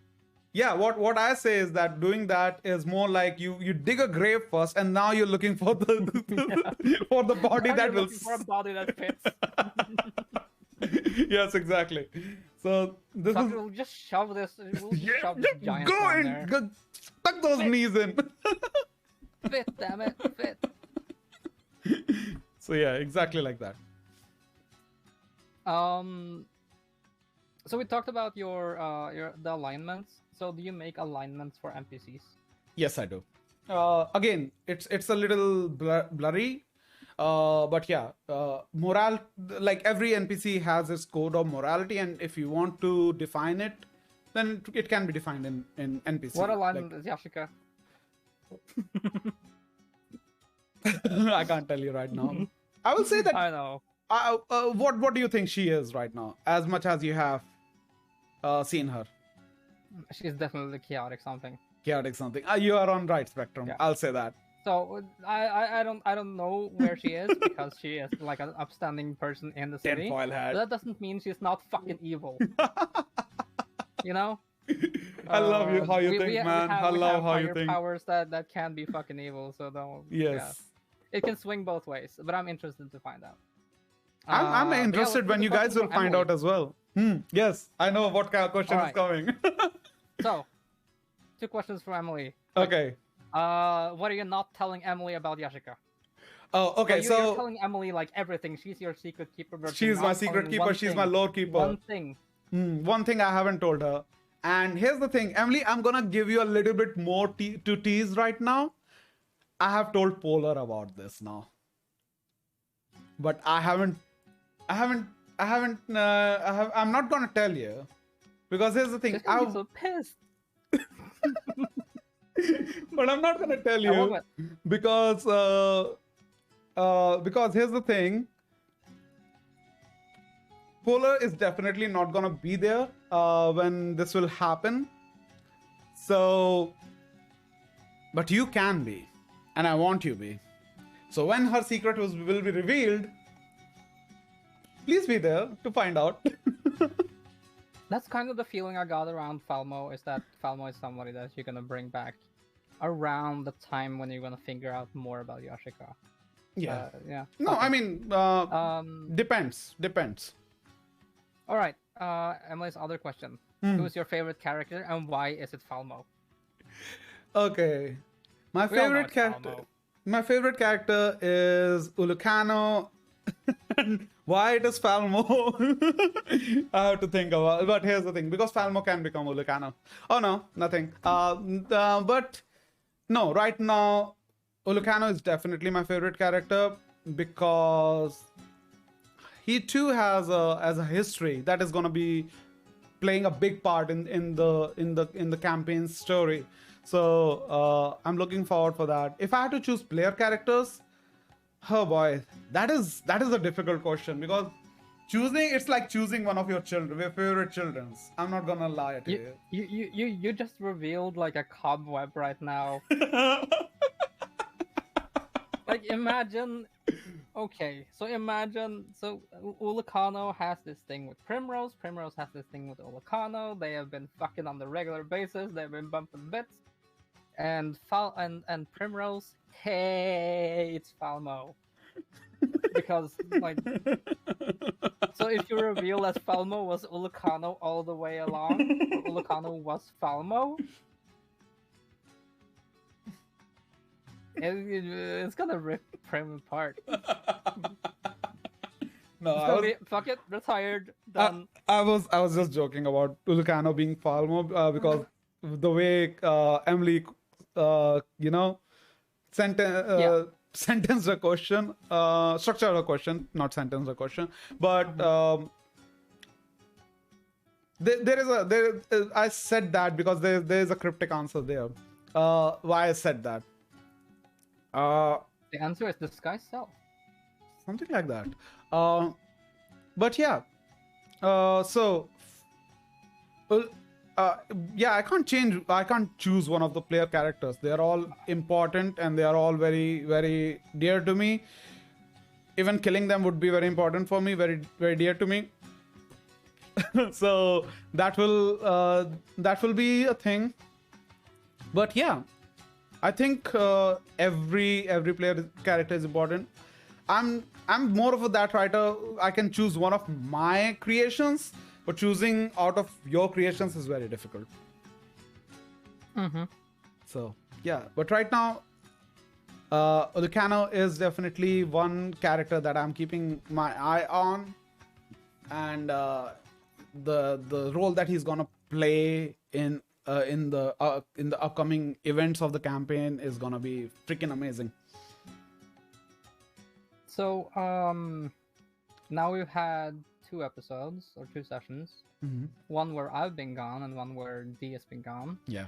Yeah, what I say is that doing that is more like you dig a grave first, and now you're looking for the for the body now that will for a body that fits. Yes, exactly. So this is. We'll just shove this. We'll just shove this giant go in in, there. go, tuck those knees in. Fit, damn it, fit. So yeah, exactly like that. So we talked about the alignments. So do you make alignments for NPCs? Yes, I do. Again, it's a little blurry, but yeah, morale. Like every NPC has its code of morality, and if you want to define it, then it can be defined in NPC. What alignment is Yashika? I can't tell you right now. I will say that. I know. What do you think she is right now? As much as you have seen her. She's definitely chaotic something. Chaotic something. You are on right spectrum. Yeah. I'll say that. So I don't know where she is because she is like an upstanding person in the city. Tinfoil hat. But that doesn't mean she's not fucking evil. You know? I love you how you think, man. I love how you think. Powers that can be fucking evil. So don't. Yes. Yeah. It can swing both ways, but I'm interested to find out. I'm interested when you guys will find out as well. Yes, I know what kind of question is coming. So, 2 questions for Emily. Okay. What are you not telling Emily about Yashika? Oh, okay. So you're telling Emily like everything. She's your secret keeper. But she's my secret keeper. She's my lore keeper. One thing. One thing I haven't told her. And here's the thing, Emily. I'm gonna give you a little bit more to tease right now. I have told Polar about this now, but I haven't haven't. I'm not gonna tell you because here's the thing. Just gonna be so pissed. But I'm not gonna tell you because here's the thing. Polar is definitely not gonna be there when this will happen. So, but you can be, and I want you be. So when her secret will be revealed, please be there to find out. That's kind of the feeling I got around Falmo, is that Falmo is somebody that you're gonna bring back around the time when you're gonna figure out more about Yashika. Yeah. Yeah. No, okay. I mean, depends. All right. Emily's other question: Who is your favorite character, and why is it Falmo? Okay, my favorite character is Ulukano. Why it is Falmo? I have to think about it. But here's the thing, because Falmo can become Ulukano. Oh no, nothing. But no, right now Ulukano is definitely my favorite character because he too has a history that is gonna be playing a big part in the campaign story. So I'm looking forward for that. If I had to choose player characters, oh boy, that is a difficult question because it's like choosing one of your favorite children's. I'm not gonna lie to you. You just revealed like a cobweb right now. Like imagine. Okay, so imagine, Ulukano has this thing with Primrose, Primrose has this thing with Ulukano, they have been fucking on the regular basis, they've been bumping bits, and Primrose hates Falmo. Because, like, so if you reveal that Falmo was Ulukano all the way along, or Ulukano was Falmo, it's gonna rip Prim apart. No, fuck it, retired, done. I was just joking about Ulukano being Falmo because the way Emily, sentenced a question, structured a question, not sentenced a question, but I said that because there is a cryptic answer there. Why I said that? The answer is disguise self. Something like that. But yeah. I can't choose one of the player characters. They are all important and they are all very, very dear to me. Even killing them would be very important for me, very, very dear to me. So that will be a thing. But yeah, I think every player character is important. I'm more of that writer. I can choose one of my creations, but choosing out of your creations is very difficult. Mm-hmm. So yeah, but right now, Ulukano is definitely one character that I'm keeping my eye on, and the role that he's gonna play in the upcoming events of the campaign is gonna be freaking amazing. So now we've had 2 episodes or 2 sessions. Mm-hmm. One where I've been gone and one where D has been gone. Yeah.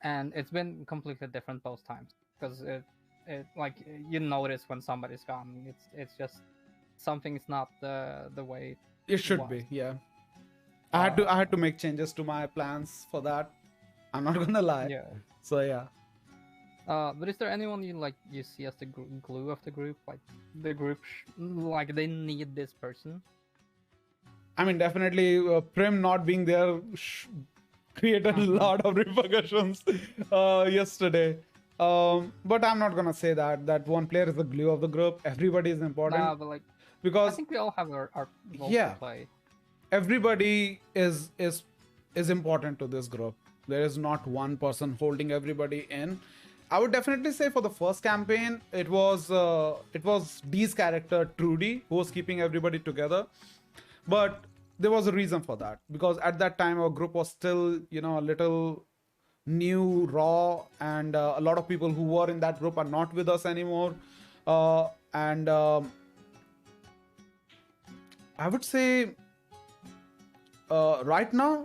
And it's been completely different both times because it like you notice when somebody's gone. It's just something's not the way it should be. Yeah. I had to make changes to my plans for that. I'm not gonna lie. Yeah. So yeah. But is there anyone you see as the glue of the group? Like the group, like they need this person? I mean, definitely Prim not being there created a lot of repercussions yesterday. But I'm not gonna say that one player is the glue of the group. Everybody is important. Nah, but because I think we all have our role to play. Everybody is important to this group. There is not one person holding everybody in. I would definitely say for the first campaign, it was D's character Trudy who was keeping everybody together. But there was a reason for that, because at that time our group was still, a little new, raw, and a lot of people who were in that group are not with us anymore. I would say right now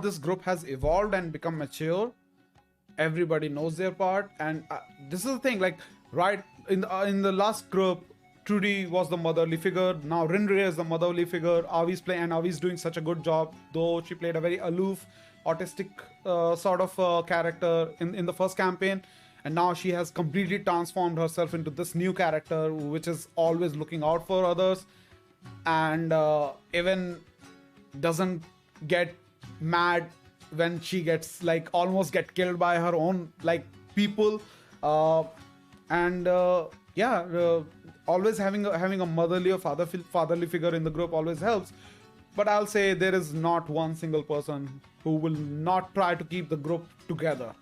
this group has evolved and become mature. Everybody knows their part, and this is the thing. Like right in the last group, Trudy was the motherly figure. Now Rindre is the motherly figure. Avi's playing, and Avi's doing such a good job. Though she played a very aloof, autistic sort of character in the first campaign, and now she has completely transformed herself into this new character, which is always looking out for others, and even doesn't get mad when she gets like almost get killed by her own like people, and always having a motherly or fatherly figure in the group always helps. But I'll say there is not one single person who will not try to keep the group together.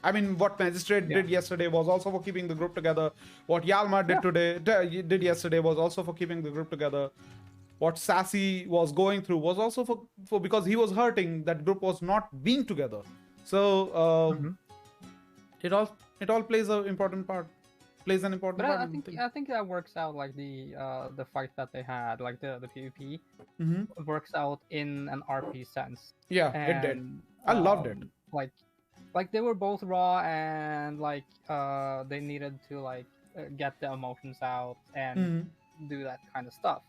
I mean, what Magistrate did yesterday was also for keeping the group together. What Yalma did yesterday was also for keeping the group together. What Sassy was going through was also for because he was hurting, that group was not being together. So it all plays an important part. But I think that works out, like the fight that they had, like the PvP, works out in an RP sense. Yeah, it did. I loved it. Like they were both raw, and like they needed to like get the emotions out and do that kind of stuff.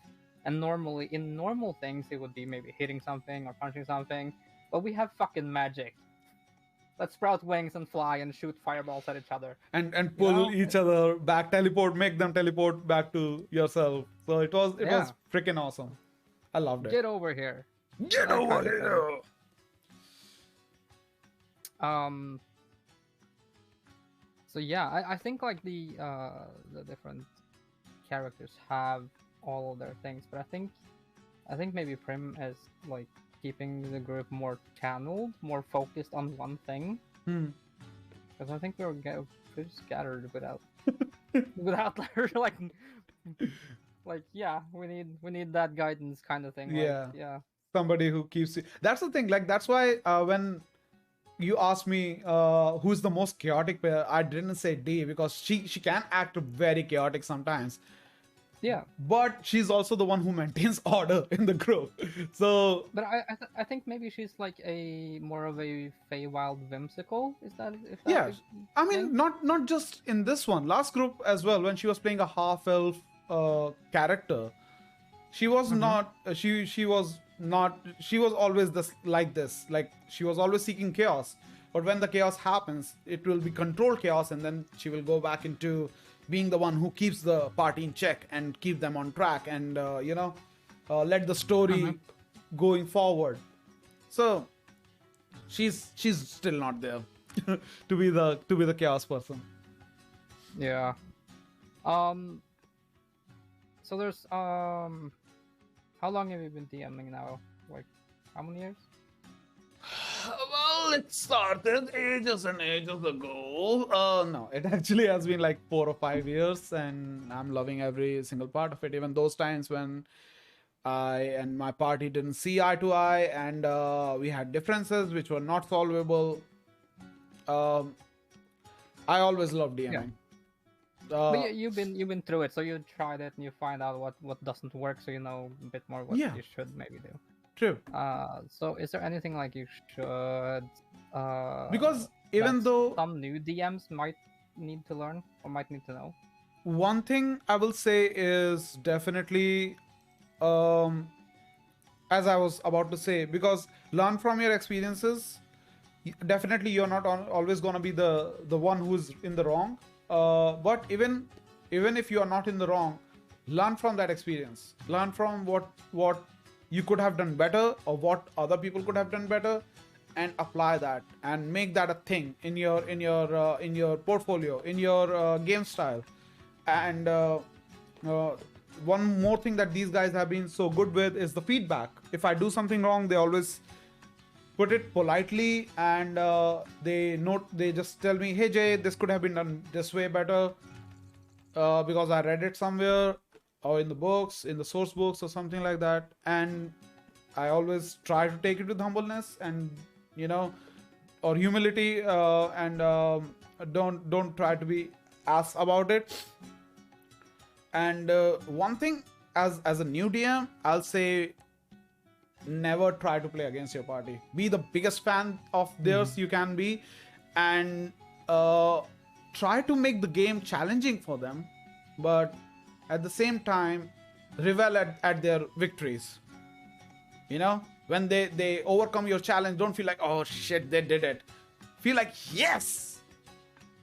And normally in normal things it would be maybe hitting something or punching something, but we have fucking magic. Let's sprout wings and fly and shoot fireballs at each other. And pull each other back, make them teleport back to yourself. So it was freaking awesome. I loved it. Get over here. Get over here. So yeah, I think like the different characters have all of their things, but I think maybe Prim is like keeping the group more channeled, more focused on one thing. Because I think we're pretty scattered without like we need that guidance kind of thing. Yeah. Somebody who keeps it. That's the thing. Like that's why when you asked me who's the most chaotic player, I didn't say D, because she can act very chaotic sometimes. Yeah, but she's also the one who maintains order in the group. So, but I think maybe she's like a more of a Feywild whimsical. Is that? Yeah, I mean not just in this one. Last group as well, when she was playing a half elf character, she was not. She was not. She was always like this. Like she was always seeking chaos. But when the chaos happens, it will be controlled chaos, and then she will go back into being the one who keeps the party in check and keep them on track, and let the story going forward. So she's still not there to be the chaos person. Yeah. So there's how long have you been DMing now? Like how many years? Well, it started ages and ages ago. No, it actually has been like 4 or 5 years, and I'm loving every single part of it. Even those times when I and my party didn't see eye to eye, and we had differences which were not solvable. I always loved DMing. Yeah. But you've been through it, so you tried it and you find out what doesn't work, so you know a bit more what you should maybe do. True. So is there anything like you should because even though some new DMs might need to learn or might need to know? One thing I will say is definitely as I was about to say, because learn from your experiences. Definitely you're not always going to be the one who's in the wrong, but even if you are not in the wrong, learn from that experience. Learn from what you could have done better, or what other people could have done better, and apply that and make that a thing in your portfolio, in your game style. And one more thing that these guys have been so good with is the feedback. If I do something wrong, they always put it politely, and they just tell me, hey Jay, this could have been done this way better, because I read it somewhere, or in the books, in the source books or something like that. And I always try to take it with humbleness and or humility, and don't try to be ass about it. And one thing as a new DM, I'll say never try to play against your party. Be the biggest fan of theirs you can be, and try to make the game challenging for them, but at the same time revel at their victories. You know, when they overcome your challenge, don't feel like, oh shit, they did it. Feel like, yes,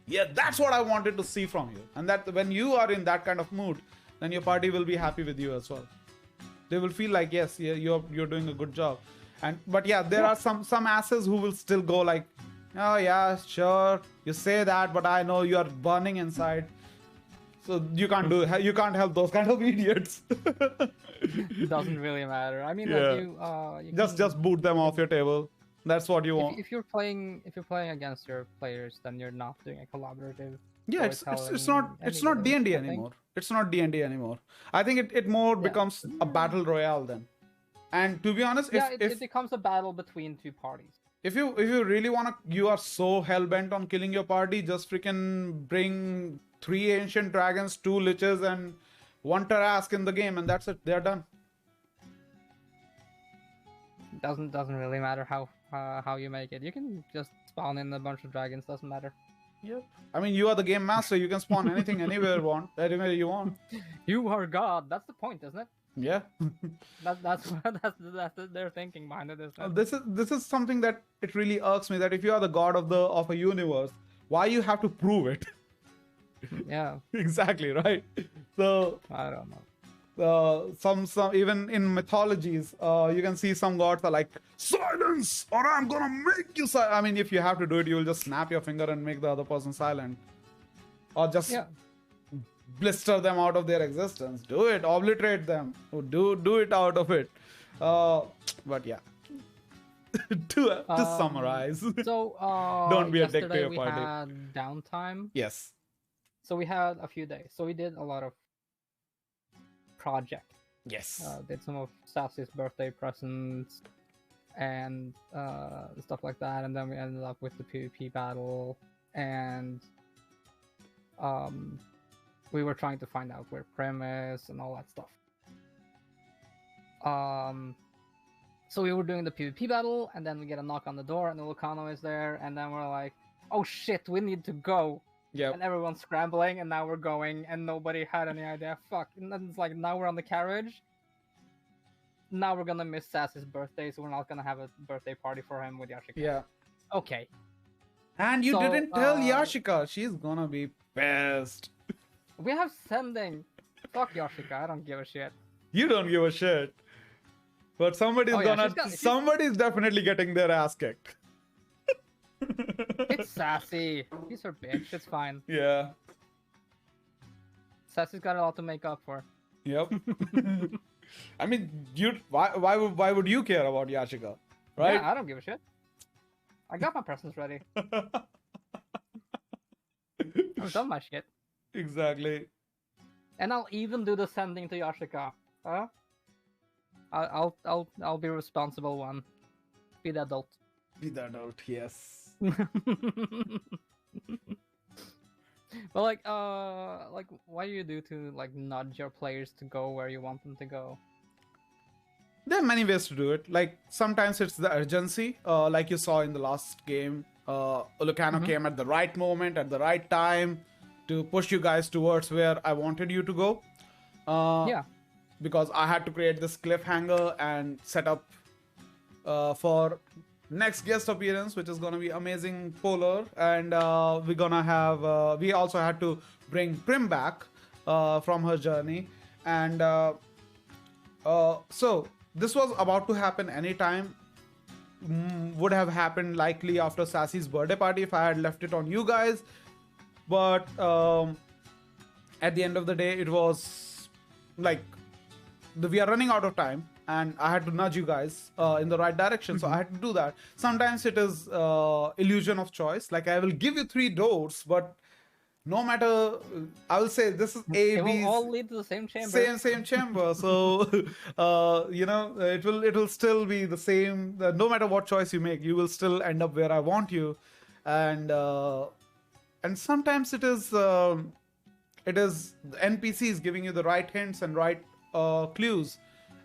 yeah, that's what I wanted to see from you. And that when you are in that kind of mood, then your party will be happy with you as well. They will feel like, yes, yeah, you're doing a good job. But yeah, there are some asses who will still go like, oh yeah, sure, you say that, but I know you are burning inside. So you can't help those kind of idiots. Doesn't really matter. I mean, Yeah. like you Just boot them off your table. That's what you want. If you're playing against your players, then you're not doing a collaborative. Yeah, it's not D&D anymore. It's not D&D anymore. I think it more becomes a battle royale then. And to be honest, it becomes a battle between two parties. If you really you are so hell bent on killing your party, just freaking bring 3 ancient dragons, 2 liches, and 1 Tarask in the game, and that's it. They're done. Doesn't really matter how you make it. You can just spawn in a bunch of dragons. Doesn't matter. Yep. I mean, you are the game master. You can spawn anything anywhere you want. You are God. That's the point, isn't it? Yeah. that's their thinking behind it. This is something that it really irks me, that if you are the god of a universe, why you have to prove it? Yeah. Exactly, right? So I don't know. Some even in mythologies, you can see some gods are like, silence, or I'm gonna make you silent. I mean, if you have to do it, you'll just snap your finger and make the other person silent, or just blister them out of their existence. Do it, obliterate them, do it out of it. But yeah, to summarize, so don't be a dick to your we party. Had downtime. Yes. So we had a few days. So we did a lot of project. Yes. Did some of Sassy's birthday presents and stuff like that, and then we ended up with the PvP battle, and we were trying to find out where Prim is and all that stuff. So we were doing the PvP battle, and then we get a knock on the door, and the Lucano is there, and then we're like, oh shit, we need to go. Yeah. And everyone's scrambling, and now we're going, and nobody had any idea. Fuck. And then it's like, now we're on the carriage. Now we're gonna miss Sassy's birthday, so we're not gonna have a birthday party for him with Yashika. Yeah. Okay. And you didn't tell Yashika. She's gonna be pissed. We have sending. Fuck Yashika. I don't give a shit. You don't give a shit. But somebody's somebody's definitely getting their ass kicked. It's Sassy. He's her bitch. It's fine. Yeah. Sassy's got a lot to make up for. Yep. I mean, why would you care about Yashika, right? Yeah, I don't give a shit. I got my presents ready. I've done my shit. Exactly. And I'll even do the sending to Yashika. Huh? I'll be responsible one. Be the adult. Be the adult, yes. But like what do you do to like nudge your players to go where you want them to go? There are many ways to do it. Like sometimes it's the urgency, like you saw in the last game. Lucano came at the right moment, at the right time to push you guys towards where I wanted you to go. Yeah. Because I had to create this cliffhanger and set up for next guest appearance, which is gonna be amazing Polar, and we're gonna have we also had to bring Prim back from her journey, and so this was about to happen anytime. Would have happened likely after Sassy's birthday party if I had left it on you guys, but at the end of the day it was like we are running out of time, and I had to nudge you guys in the right direction, so I had to do that. Sometimes it is illusion of choice. Like I will give you 3 doors, but no matter, I will say this is A, B. It will all lead to the same chamber. Same chamber. So you know, it will still be the same. No matter what choice you make, you will still end up where I want you, and sometimes it is the NPCs giving you the right hints and right clues,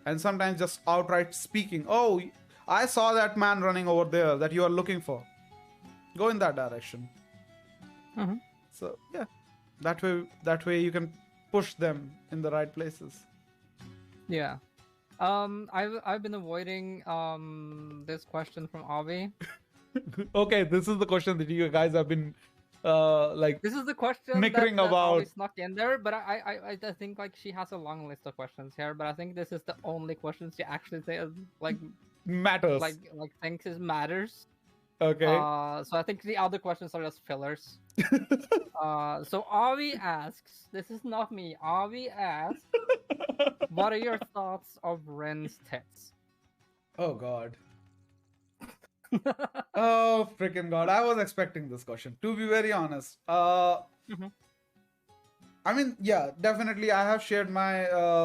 and sometimes just outright speaking. Oh, I saw that man running over there that you are looking for. Go in that direction. Mm-hmm. So yeah, that way you can push them in the right places. Yeah. I've been avoiding this question from Avi. Okay, this is the question that you guys have been like This is the question snickering that about. Avi snuck in there, but I think like she has a long list of questions here, but I think this is the only question she actually like Matters. thinks is matters. Okay. So I think the other questions are just fillers. So Avi asks, this is not me. Avi asks, what are your thoughts of Ren's tits? Oh god. Oh freaking god. I was expecting this question, to be very honest. Mhm. I mean, yeah, definitely I have shared my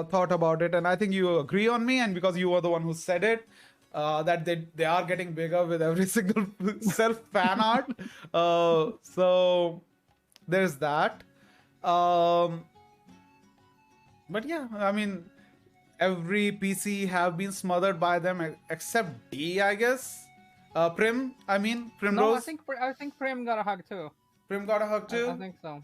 thought about it, and I think you agree on me, and because you were the one who said it, that they are getting bigger with every single self fan art. So there's that. But yeah, I mean, every PC have been smothered by them except D, I guess. Prim, I mean Primrose. No, I think Prim got a hug too. Prim got a hug too. I think so.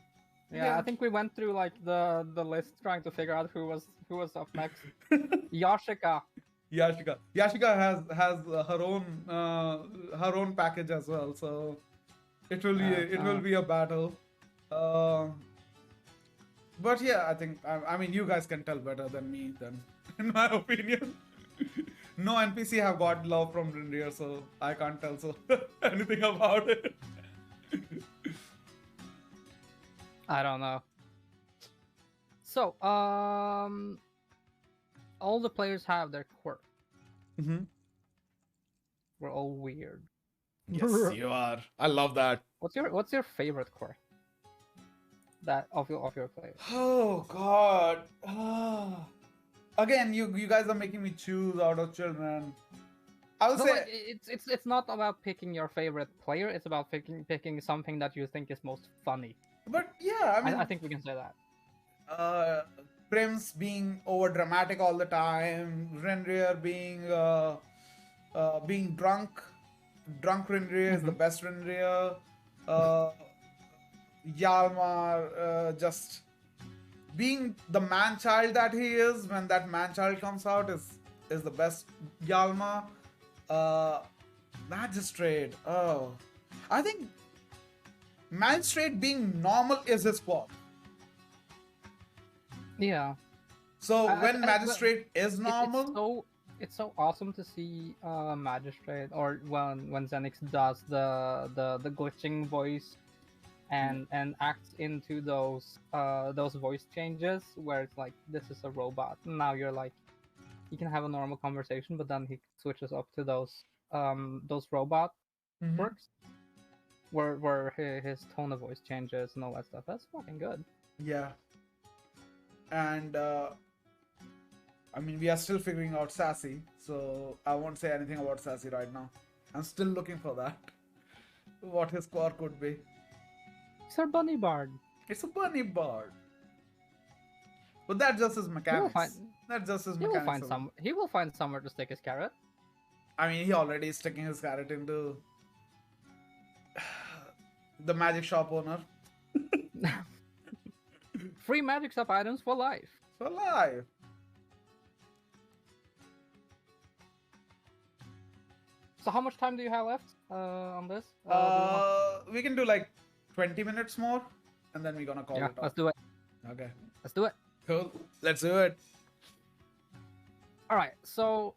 Yeah, Yeah. I think we went through like the list trying to figure out who was up next. Yashika. Yashika has her own package as well, so it will be a battle. But yeah, I mean you guys can tell better than me then, in my opinion. No NPC have got love from Rindir, so I can't tell so anything about it. I don't know. So, all the players have their quirk. Mm-hmm. We're all weird. Yes, you are. I love that. What's your favorite quirk? That of your players. Oh God. Again, you guys are making me choose out of children. I would No, say like, it's not about picking your favorite player. It's about picking something that you think is most funny. but yeah, I mean, I think we can say that. Prims being over dramatic all the time, Renrir being drunk. Drunk Renrir is the best Renrir. Yalmar just being the man child that he is when that man child comes out is the best Yalma. Magistrate. Oh, I think Magistrate being normal is his fault. Yeah. So when Magistrate is normal, it's so awesome to see Magistrate, or when Zenix does the glitching voice and acts into those voice changes where it's like, this is a robot. Now you're like, he can have a normal conversation, but then he switches up to those robot quirks where his tone of voice changes and all that stuff. That's fucking good. Yeah. And I mean, we are still figuring out Sassy, so I won't say anything about Sassy right now. I'm still looking for that. What his core could be. It's our bunny bard. It's a bunny bard. But that's just his mechanics. That's just his mechanics. He will find somewhere to stick his carrot. I mean, he already is sticking his carrot into the magic shop owner. Free magic shop items for life. For life. So how much time do you have left on this? We can do like 20 minutes more, and then we're gonna call it off. Let's do it. Okay. Let's do it. Cool. Let's do it. All right. So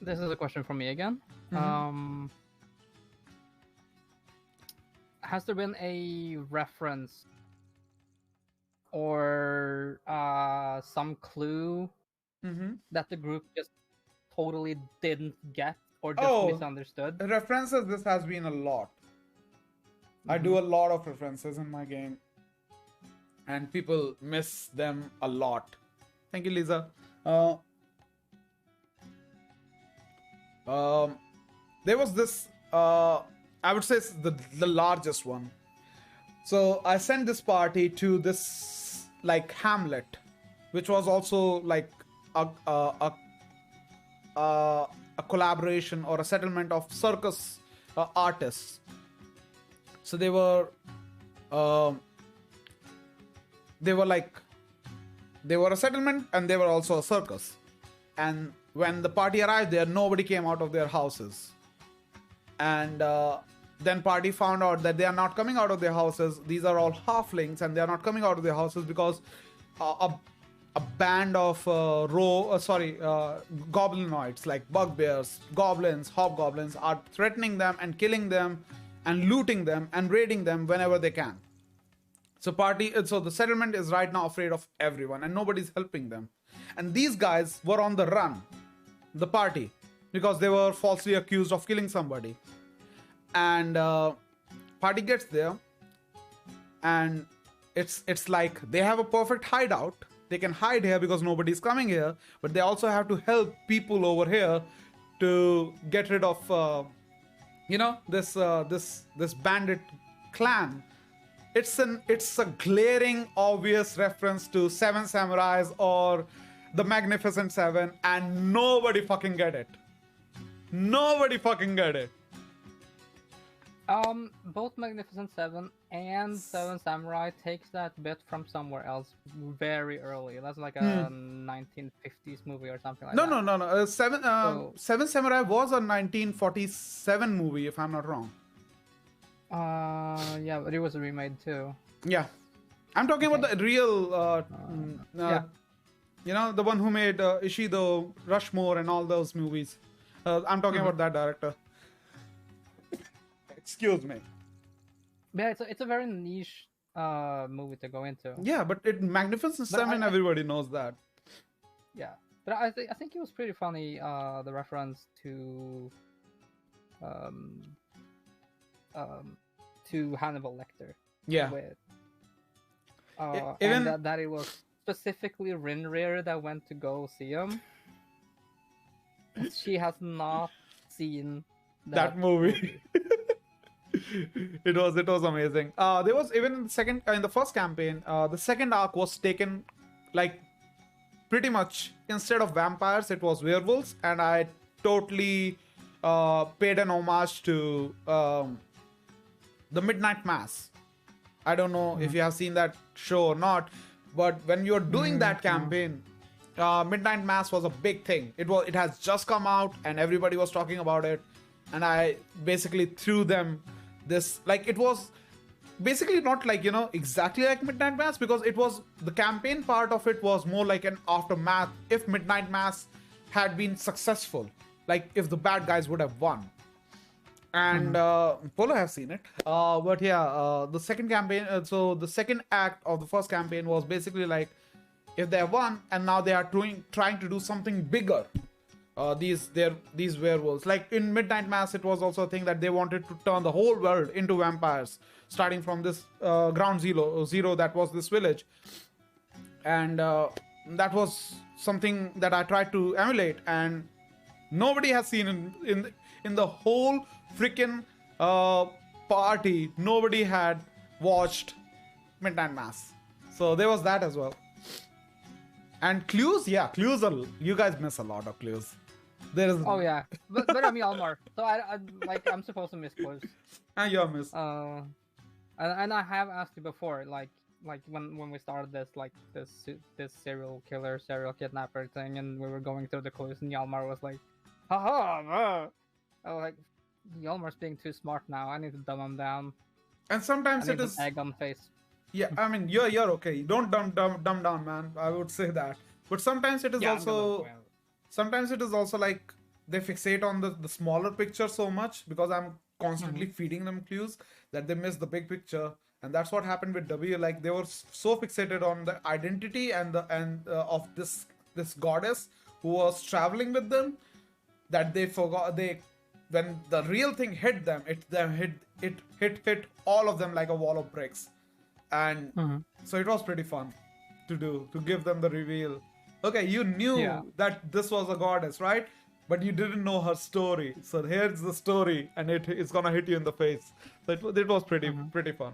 this is a question from me again. Has there been a reference or some clue that the group just totally didn't get or just misunderstood? References, this has been a lot. I do a lot of references in my game, and people miss them a lot. Thank you, Lisa. There was this, I would say it's the largest one. So I sent this party to this like hamlet, which was also like a a, a collaboration or a settlement of circus artists. So um, they were a settlement and they were also a circus. And when the party arrived there, nobody came out of their houses. And then party found out that they are not coming out of their houses. These are all halflings, and they are not coming out of their houses because a band of goblinoids like bugbears, goblins, hobgoblins are threatening them and killing them and looting them and raiding them whenever they can. So the settlement is right now afraid of everyone and nobody's helping them. And these guys were on the run, the party, because they were falsely accused of killing somebody. And party gets there, and it's like they have a perfect hideout. They can hide here because nobody's coming here, but they also have to help people over here to get rid of this bandit clan. It's a glaring obvious reference to Seven Samurais or the Magnificent Seven, and nobody fucking get it. Nobody fucking get it. Both Magnificent Seven and Seven Samurai takes that bit from somewhere else very early. That's like a 1950s movie or something like that. No. Seven Samurai was a 1947 movie, if I'm not wrong. Yeah, but it was remade too. Yeah, I'm talking about the real, the one who made Ishido, Rushmore, and all those movies. I'm talking about that director. Excuse me. Yeah, it's a very niche movie to go into. Yeah, but Magnificent Seven, everybody knows that. Yeah, but I think it was pretty funny. The reference to Hannibal Lecter. Yeah. Even and that it was specifically Rinrir that went to go see him. She has not seen that movie. It was amazing. There was even in the first campaign, the second arc was taken like pretty much instead of vampires, it was werewolves, and I totally paid an homage to the Midnight Mass. I don't know if you have seen that show or not, but when you're doing that campaign, Midnight Mass was a big thing. It has just come out and everybody was talking about it, and I basically threw them this, like, it was basically not like, exactly like Midnight Mass, because it was the campaign part of it was more like an aftermath if Midnight Mass had been successful, like if the bad guys would have won. And Polo have seen it, but yeah, the second campaign, so the second act of the first campaign was basically like if they have won and now they are trying to do something bigger. These werewolves, like in Midnight Mass, it was also a thing that they wanted to turn the whole world into vampires, starting from this ground zero that was this village, and that was something that I tried to emulate, and nobody has seen in the whole freaking party, nobody had watched Midnight Mass. So there was that as well. And clues, you guys miss a lot of clues. There is. Oh yeah, but I'm Yalmar, so I'm supposed to miss clues. And you're miss. And I have asked you before, like when we started this serial killer, serial kidnapper thing, and we were going through the clues, and Yalmar was like, haha. I was like, Yalmar's being too smart now. I need to dumb him down. And sometimes it is egg on face. Yeah, I mean, you're okay. Don't dumb down, man. I would say that. But sometimes it is sometimes it is also like they fixate on the smaller picture so much, because I'm constantly feeding them clues that they miss the big picture. And that's what happened with W. Like, they were so fixated on the identity and of this goddess who was traveling with them that they forgot. When the real thing hit them, it hit all of them like a wall of bricks. And so it was pretty fun to give them the reveal. Okay, you knew that this was a goddess, right? But you didn't know her story. So here's the story, and it's gonna hit you in the face. So it was pretty fun.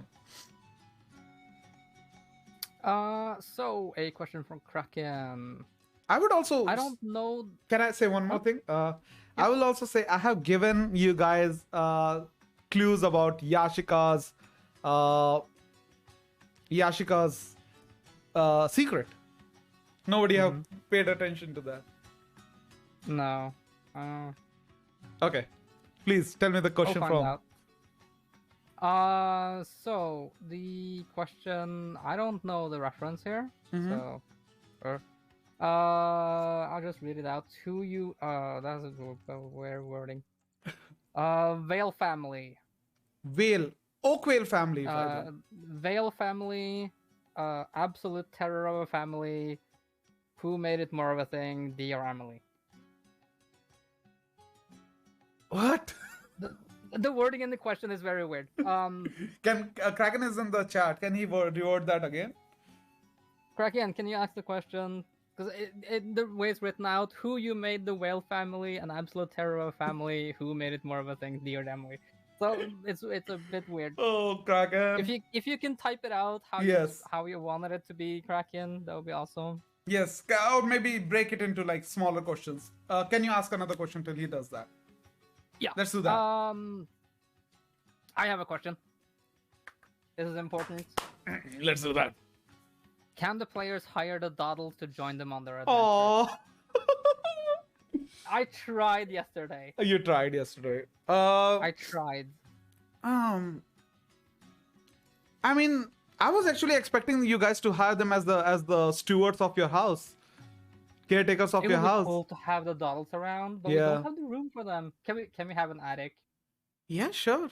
So a question from Kraken. I would also. I don't know. Can I say one more thing? Yeah. I will also say I have given you guys clues about uh, Yashika's secret. Nobody have paid attention to that. No. Okay, please tell me the I'll question find from. out. So the question, I don't know the reference here, so, I'll just read it out to you. That's a weird wording. Vale family. Oak Whale family. If I don't. Vale family. Absolute terror of a family. Who made it more of a thing? Dear Emily. What? The wording in the question is very weird. Can Kraken is in the chat? Can he reword that again? Kraken, can you ask the question? Because the way it's written out, who you made the whale family, an absolute terror of a family, who made it more of a thing, dear Emily. So it's a bit weird. Oh, Kraken. If you can type it out how you wanted it to be, Kraken, that would be awesome. Yes, or maybe break it into like smaller questions. Can you ask another question till he does that? Yeah. Let's do that. I have a question. This is important. Let's do that. Can the players hire the doddles to join them on their adventure? Oh. I tried yesterday. You tried yesterday. I tried. I mean, I was actually expecting you guys to hire them as the stewards of your house, caretakers of your house. It would be cool to have the doddles around, but we don't have the room for them. Can we have an attic? Yeah, sure.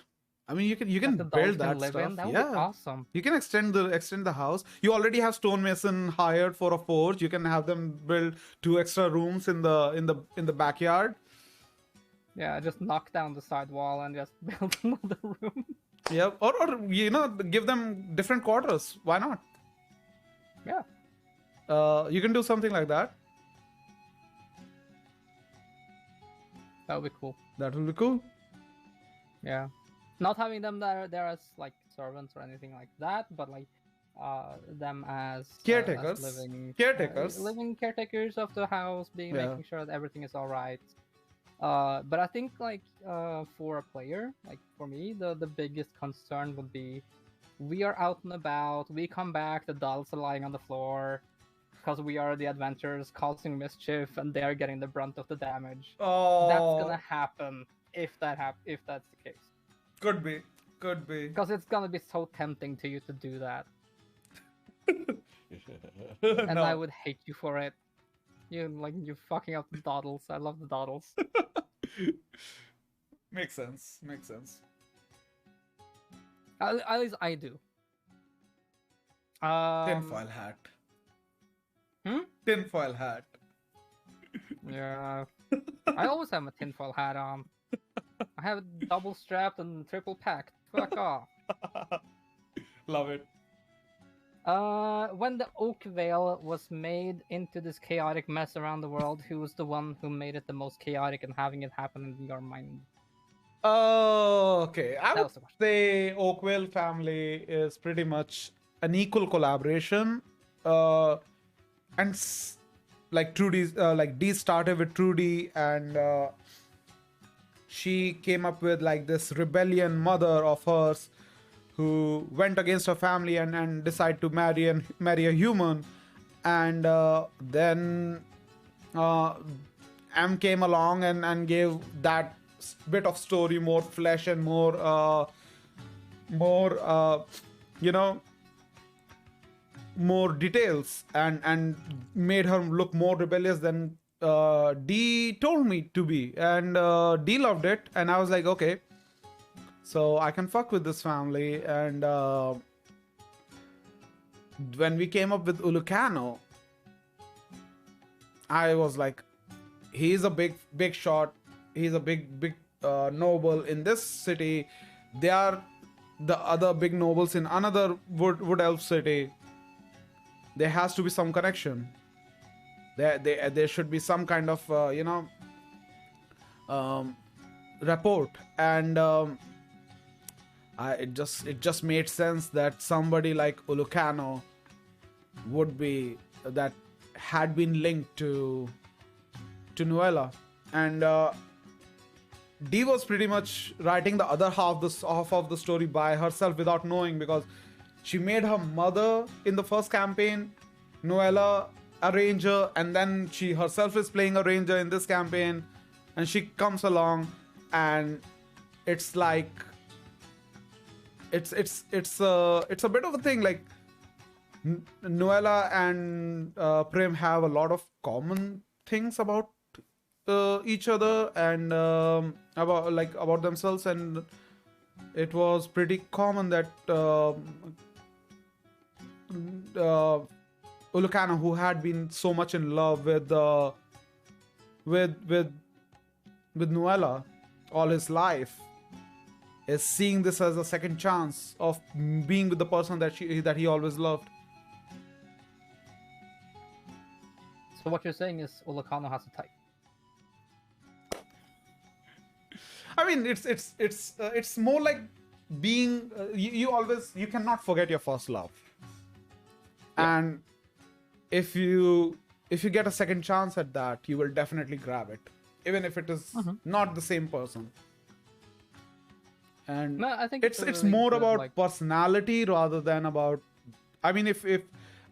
I mean, you can build that live stuff. In? That would be awesome. You can extend the house. You already have stonemason hired for a forge. You can have them build 2 extra rooms in the backyard. Yeah, just knock down the side wall and just build another room. Yeah, or give them different quarters. Why not? Yeah. You can do something like that. That would be cool. That will be cool. Yeah. Not having them there as like servants or anything like that, but like them as caretakers, living caretakers of the house, making sure that everything is all right. But I think like for a player, like for me, the biggest concern would be we are out and about, we come back, the dolls are lying on the floor because we are the adventurers causing mischief, and they're getting the brunt of the damage. Oh, that's gonna happen if that's the case. Could be. Because it's gonna be so tempting to you to do that. And I would hate you for it. You fucking up the doddles. I love the doddles. Makes sense. At least I do. Tinfoil hat. Tinfoil hat. Yeah. I always have my tinfoil hat on. I have it double strapped and triple packed. Fuck off. Love it. When the oak veil was made into this chaotic mess around the world, who was the one who made it the most chaotic and having it happen in your mind? Okay. I would say Oakwell family is pretty much an equal collaboration. And like Trudy's, like Dee started with Trudy, and she came up with like this rebellion mother of hers who went against her family and decided to marry a human, and then M came along and gave that bit of story more flesh and more more details, and made her look more rebellious than Dee told me to be, and Dee loved it, and I was like, okay, so I can fuck with this family. And when we came up with Ulucano, I was like, he's a big shot, he's a big noble in this city, they are the other big nobles in another wood elf city, there has to be some connection. There should be some kind of rapport, and it just made sense that somebody like Ulucano would be that had been linked to Nuella, and Dee was pretty much writing the other half of the story by herself without knowing, because she made her mother in the first campaign, Nuella, a ranger, and then she herself is playing a ranger in this campaign, and she comes along, and it's like it's a bit of a thing. Like Nuella and Prem have a lot of common things about each other and about themselves, and it was pretty common that Ulukana, who had been so much in love with Nuella all his life, is seeing this as a second chance of being with the person that he always loved. So what you're saying is Ulukano has a type. I mean, it's more like being you cannot forget your first love, and if you get a second chance at that, you will definitely grab it, even if it is not the same person. And No, I think it's really more good, about like... personality rather than about. I mean, if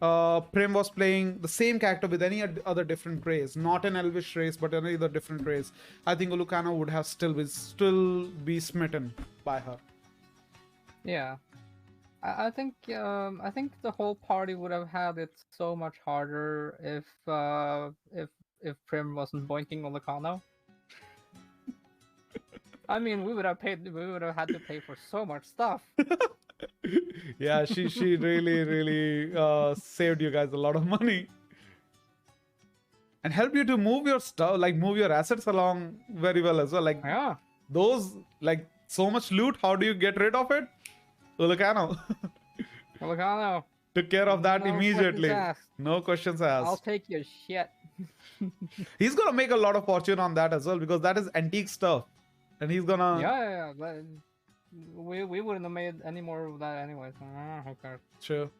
Prem was playing the same character with any other different race, not an Elvish race, but any other different race, I think Ulukana would have still be smitten by her. Yeah, I think the whole party would have had it so much harder if Prim wasn't boinking Ulukano. I mean, we would have had to pay for so much stuff. Yeah, she really saved you guys a lot of money and helped you to move your stuff, like move your assets along very well as well. Like those, like so much loot. How do you get rid of it? Ulukano took care of that immediately. No questions asked. I'll take your shit. He's gonna make a lot of fortune on that as well, because that is antique stuff, and he's gonna. Yeah. But we wouldn't have made any more of that anyway. So, who cares? True.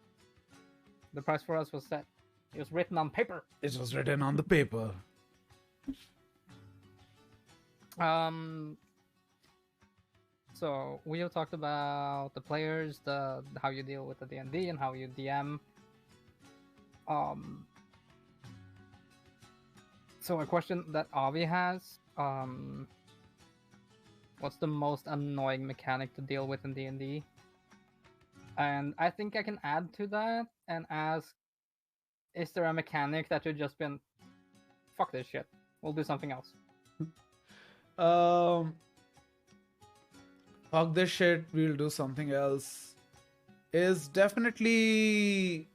The price for us was set. It was written on paper. It was written on the paper. So we have talked about the players, how you deal with the D&D, and how you DM. So a question that Avi has, what's the most annoying mechanic to deal with in D&D? And I think I can add to that and ask, is there a mechanic that you've just been, fuck this shit, we'll do something else? Fuck this shit, we'll do something else, is definitely,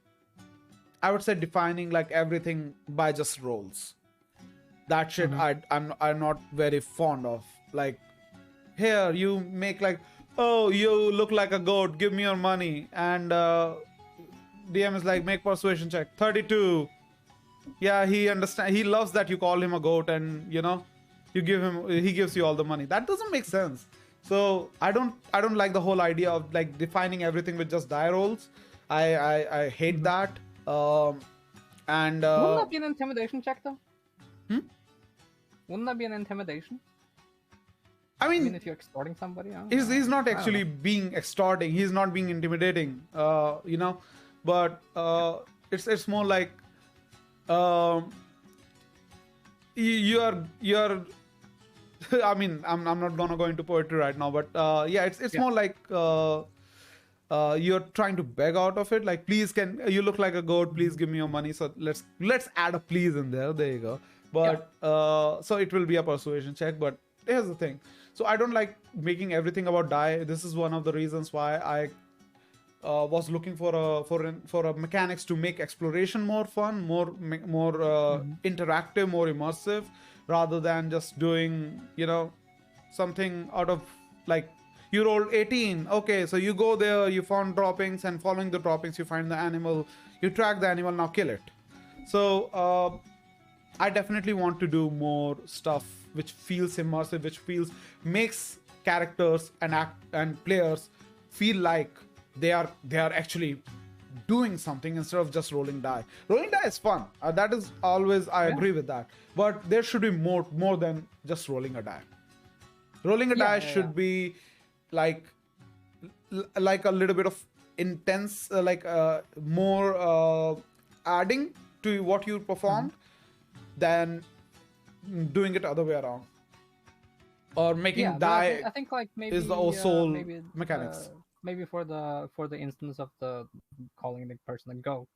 I would say, defining like everything by just roles. That shit I'm not very fond of. Like, here you make like, oh, you look like a goat, give me your money, and DM is like, make persuasion check, 32. Yeah, he loves that you call him a goat, and you know, he gives you all the money. That doesn't make sense. So I don't like the whole idea of like defining everything with just die rolls. I hate that. And wouldn't that be an intimidation check though? Wouldn't that be an intimidation? I mean, if you're extorting somebody, he's not actually being extorting. He's not being intimidating. You know, but it's more like you're. I mean, I'm not gonna go into poetry right now, but yeah, it's more like you're trying to beg out of it. Like, please, can you look like a goat? Please give me your money. So let's add a please in there. There you go. But so it will be a persuasion check. But here's the thing. So I don't like making everything about die. This is one of the reasons why I was looking for a mechanics to make exploration more fun, more interactive, more immersive, rather than just doing, you know, something out of like, you rolled 18. Okay, so you go there, you found droppings, and following the droppings, you find the animal, you track the animal, now kill it. So I definitely want to do more stuff which feels immersive, which makes characters and players feel like they are actually doing something instead of just rolling die. Rolling die is fun. That is always, I agree with that. But there should be more than just rolling a die. Rolling a die should be like a little bit of intense, more adding to what you performed than doing it other way around. Or making die I think like maybe is the soul mechanics. Maybe for the instance of the calling the person a goat,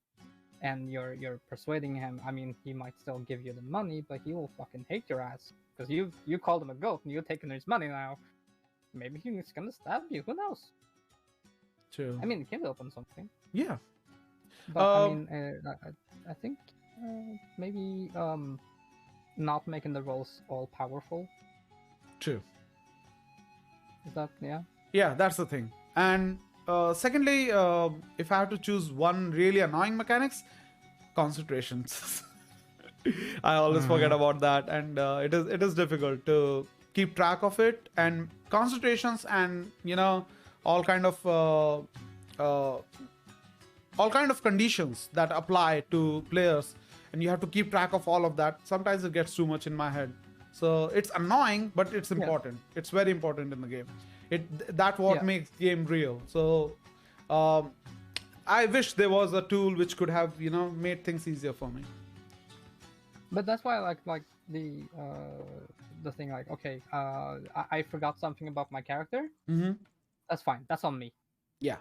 and you're persuading him. I mean, he might still give you the money, but he will fucking hate your ass because you called him a goat and you're taking his money now. Maybe he's gonna stab you. Who knows? True. I mean, it can open something. Yeah. But I mean, I think maybe not making the roles all powerful. True. Is that Yeah, that's the thing. And secondly, if I have to choose one really annoying mechanics, concentrations. I always forget about that, and it is difficult to keep track of it. And concentrations, and all kind of conditions that apply to players, and you have to keep track of all of that. Sometimes it gets too much in my head. So it's annoying, but it's important. Yeah. It's very important in the game. That's what makes game real. So I wish there was a tool which could have made things easier for me. But that's why I like the thing, like, okay, I forgot something about my character. That's fine. That's on me. Yeah.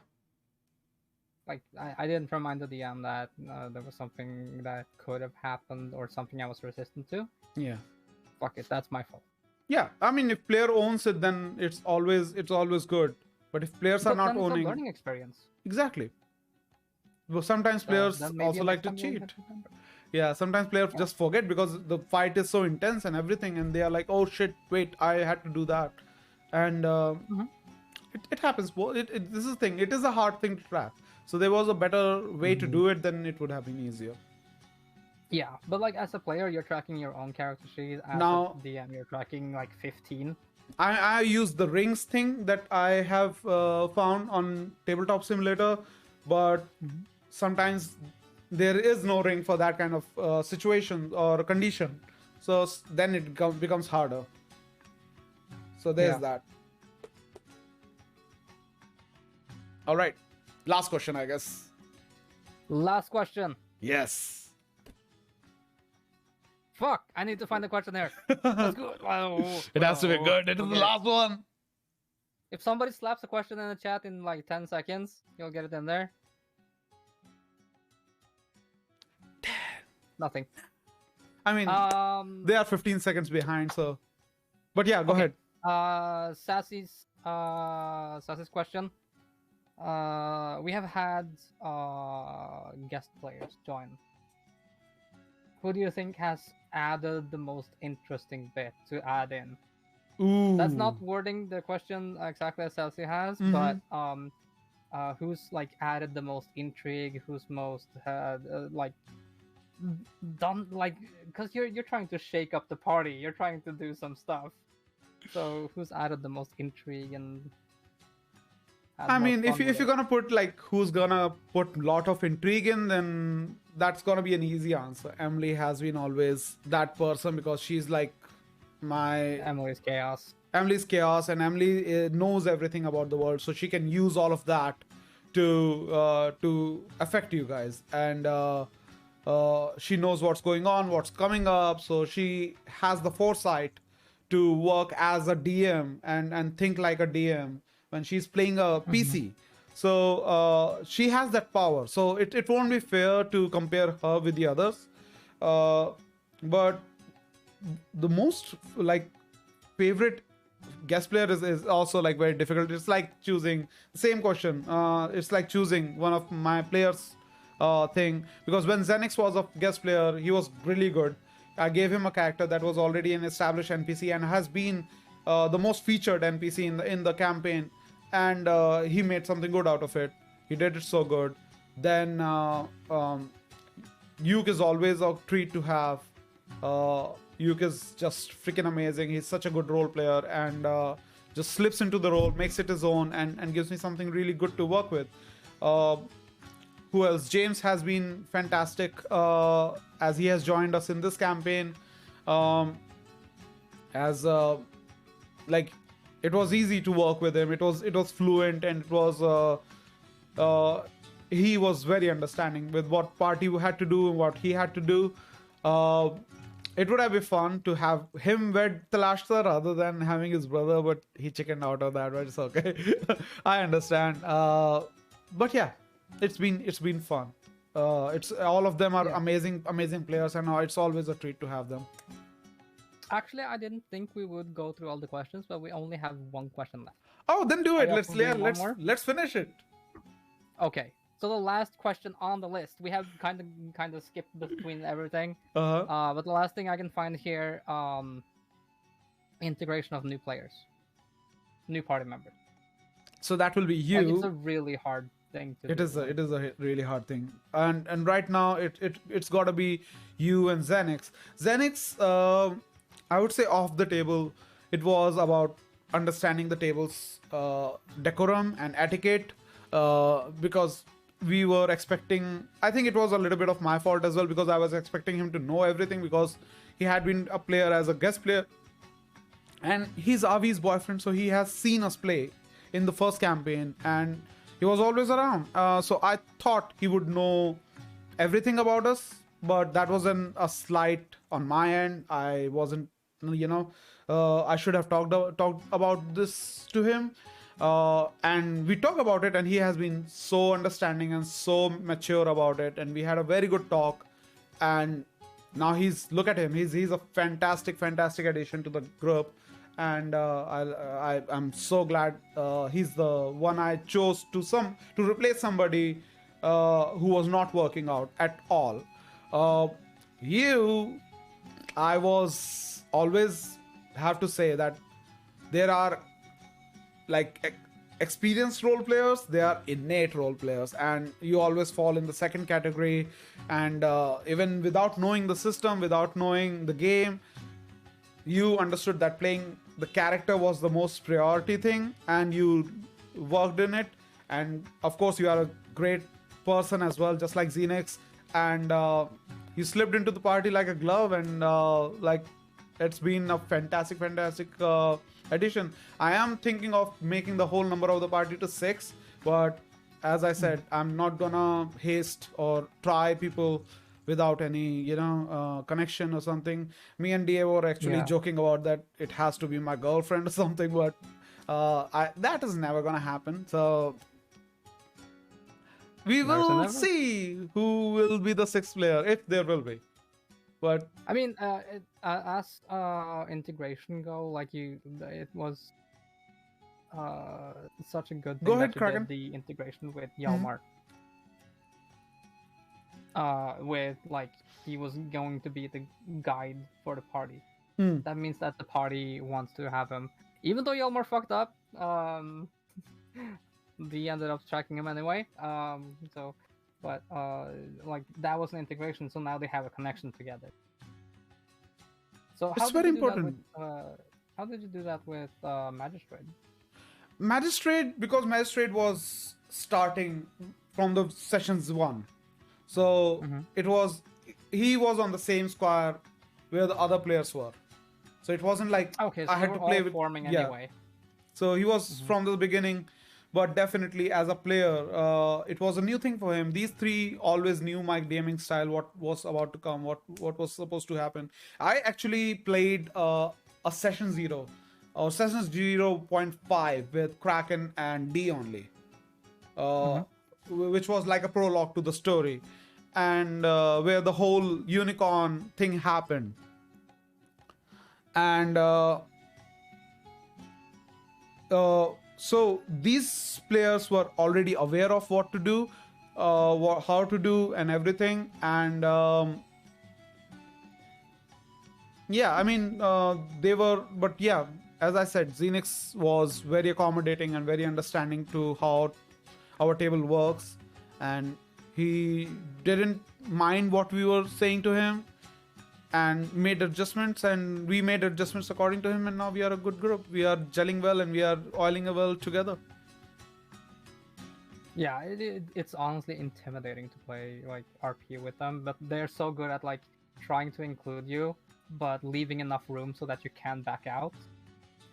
Like I didn't remind the DM that there was something that could have happened or something I was resistant to. Yeah. Fuck it, that's my fault. Yeah, I mean, if player owns it, then it's always good. But if players are not owning, it's a learning experience. Exactly. Well, sometimes players also like to cheat. Yeah, sometimes players just forget because the fight is so intense and everything, and they are like, "Oh shit, wait, I had to do that," and it happens. This is the thing. It is a hard thing to track. So there was a better way to do it, then it would have been easier. Yeah, but like as a player, you're tracking your own character sheet. As a DM, you're tracking like 15. I use the rings thing that I have found on Tabletop Simulator, but sometimes there is no ring for that kind of situation or condition. So then it becomes harder. So there's that. All right. Last question, I guess. Last question. Yes. Fuck, I need to find the question there. That's good. It has to be good. It is the last one. If somebody slaps a question in the chat in like 10 seconds, you'll get it in there. Nothing. I mean, they are 15 seconds behind, so. But yeah, go ahead. Sassy's question. We have had guest players join. Who do you think has added the most interesting bit to add in? Ooh. That's not wording the question exactly as Sassy has, but who's like added the most intrigue? Who's most like done like, because you're trying to shake up the party, you're trying to do some stuff. So who's added the most intrigue and? I mean, if you're gonna put like who's gonna put lot of intrigue in, then that's gonna be an easy answer. Emily has been always that person because she's like Emily's chaos. Emily's chaos, and Emily knows everything about the world, so she can use all of that to affect you guys, and she knows what's going on, what's coming up, so she has the foresight to work as a DM and think like a DM when she's playing a PC. So she has that power. So it won't be fair to compare her with the others. But the most like favorite guest player is also like very difficult. It's like choosing the same question. It's like choosing one of my players thing, because when Zenix was a guest player, he was really good. I gave him a character that was already an established NPC and has been the most featured NPC in the campaign, and he made something good out of it. He did it so good. Then Yuke is always a treat to have. Yuke is just freaking amazing. He's such a good role player and just slips into the role, makes it his own, and gives me something really good to work with. Who Who else? James has been fantastic as he has joined us in this campaign. As like, it was easy to work with him. It was fluent, and it was he was very understanding with what party had to do and what he had to do. It would have been fun to have him wed Talashta rather than having his brother, but he chickened out of that, right? It's okay. I understand. But yeah, it's been fun. It's all of them are amazing players, and it's always a treat to have them. Actually, I didn't think we would go through all the questions, but we only have one question left. Oh, then do it. Let's finish it. Okay. So the last question on the list, we have kind of skipped between everything. But the last thing I can find here, integration of new players, new party members. So that will be you. Like, it's a really hard thing to do. It is a really hard thing, and right now it's got to be you and Xenix. Xenix, I would say off the table, it was about understanding the table's decorum and etiquette, because we were expecting, I think it was a little bit of my fault as well, because I was expecting him to know everything, because he had been a player as a guest player, and he's Avi's boyfriend, so he has seen us play in the first campaign, and he was always around. So I thought he would know everything about us, but that was a slight on my end. I wasn't, I should have talked about this to him. And we talk about it, and he has been so understanding and so mature about it, and we had a very good talk. And now look at him, he's a fantastic addition to the group, and I'm so glad he's the one I chose to replace somebody who was not working out at all. I was always have to say that there are like experienced role players, they are innate role players, and you always fall in the second category. And even without knowing the system, without knowing the game, you understood that playing the character was the most priority thing, and you worked in it. And of course, you are a great person as well, just like Xenix, and you slipped into the party like a glove, and it's been a fantastic addition. I am thinking of making the whole number of the party to 6, but as I said, I'm not gonna haste or try people without any connection or something. Me and DA were actually joking about that it has to be my girlfriend or something, but that is never gonna happen. So we will see who will be the 6th player, if there will be. But I mean, as integration go, it was such a good thing. Go ahead, that you Kraken. did the integration with Hjalmar. With he was going to be the guide for the party. That means that the party wants to have him, even though Hjalmar fucked up. They ended up tracking him anyway. But that was an integration, so now they have a connection together. So it's very important. How did you do that with Magistrate? Magistrate, because Magistrate was starting from the sessions 1, so he was on the same square where the other players were. So it wasn't like so I had to play with forming anyway. So he was from the beginning. But definitely, as a player, it was a new thing for him. These 3 always knew my gaming style, what was about to come, what was supposed to happen. I actually played a Session 0, or Session 0.5 with Kraken and D only, which was like a prologue to the story, and where the whole unicorn thing happened. And so these players were already aware of what to do, how to do, and everything. And they were. But yeah, as I said, Xenix was very accommodating and very understanding to how our table works, and he didn't mind what we were saying to him, and made adjustments, and we made adjustments according to him, and now we are a good group. We are gelling well, and we are oiling well together. Yeah, it's honestly intimidating to play like RP with them, but they're so good at like trying to include you, but leaving enough room so that you can back out.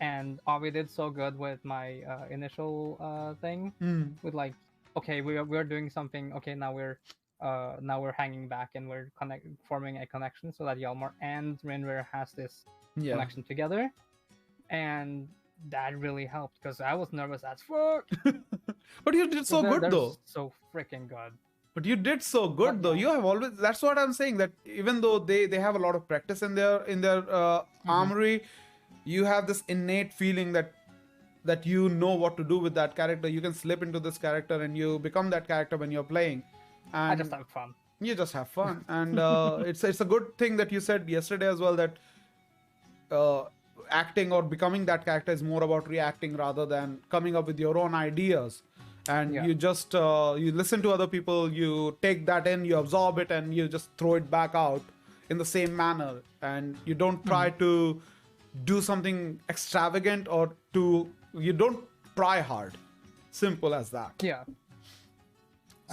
And Avi did so good with my initial thing, with like, okay, we're doing something. Okay, now we're hanging back and we're forming a connection so that Yalmar and Rinver has this Yeah. connection together, and that really helped because I was nervous as fuck. But you did so good They're though. so freaking good. But you did so good But though. yeah. You have always. That's what I'm saying. That even though they have a lot of practice in their armory, you have this innate feeling that you know what to do with that character. You can slip into this character and you become that character when you're playing. And I just have fun. You just have fun, and it's a good thing that you said yesterday as well, that acting or becoming that character is more about reacting rather than coming up with your own ideas. And Yeah. you just you listen to other people, you take that in, you absorb it, and you just throw it back out in the same manner, and you don't try to do something extravagant, or you don't try hard. Simple as that. Yeah.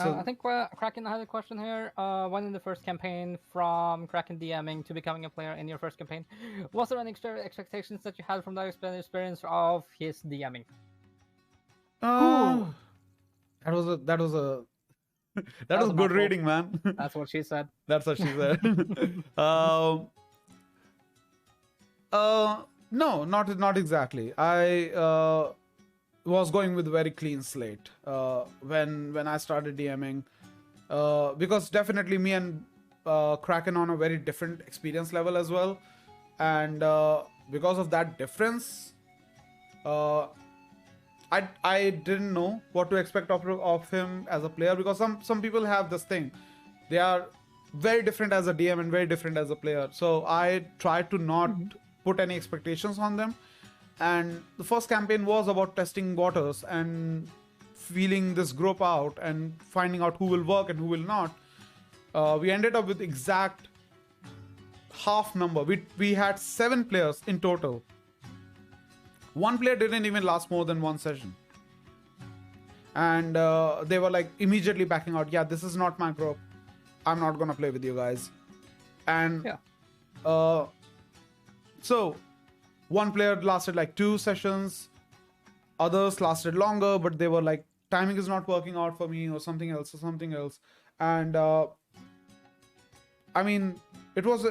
So I think Kraken had a question here. When in the first campaign, from Kraken DMing to becoming a player in your first campaign, was there any expectations that you had from that experience of his DMing? that was a that was was a good mouthful. reading, man. That's what she said. That's what she said. No, not exactly. I was going with a very clean slate when I started DMing, because definitely me and Kraken on a very different experience level as well, and because of that difference, I didn't know what to expect of him as a player, because some people have this thing, they are very different as a DM and very different as a player. So I tried to not put any expectations on them. And the first campaign was about testing waters and feeling this group out and finding out who will work and who will not. We ended up with exact half number. We had 7 players in total. One player didn't even last more than one session. And they were like immediately backing out. Yeah, this is not my group. I'm not gonna play with you guys. And Yeah. So one player lasted like 2 sessions, others lasted longer, but they were like, timing is not working out for me, or something else. And I mean, it was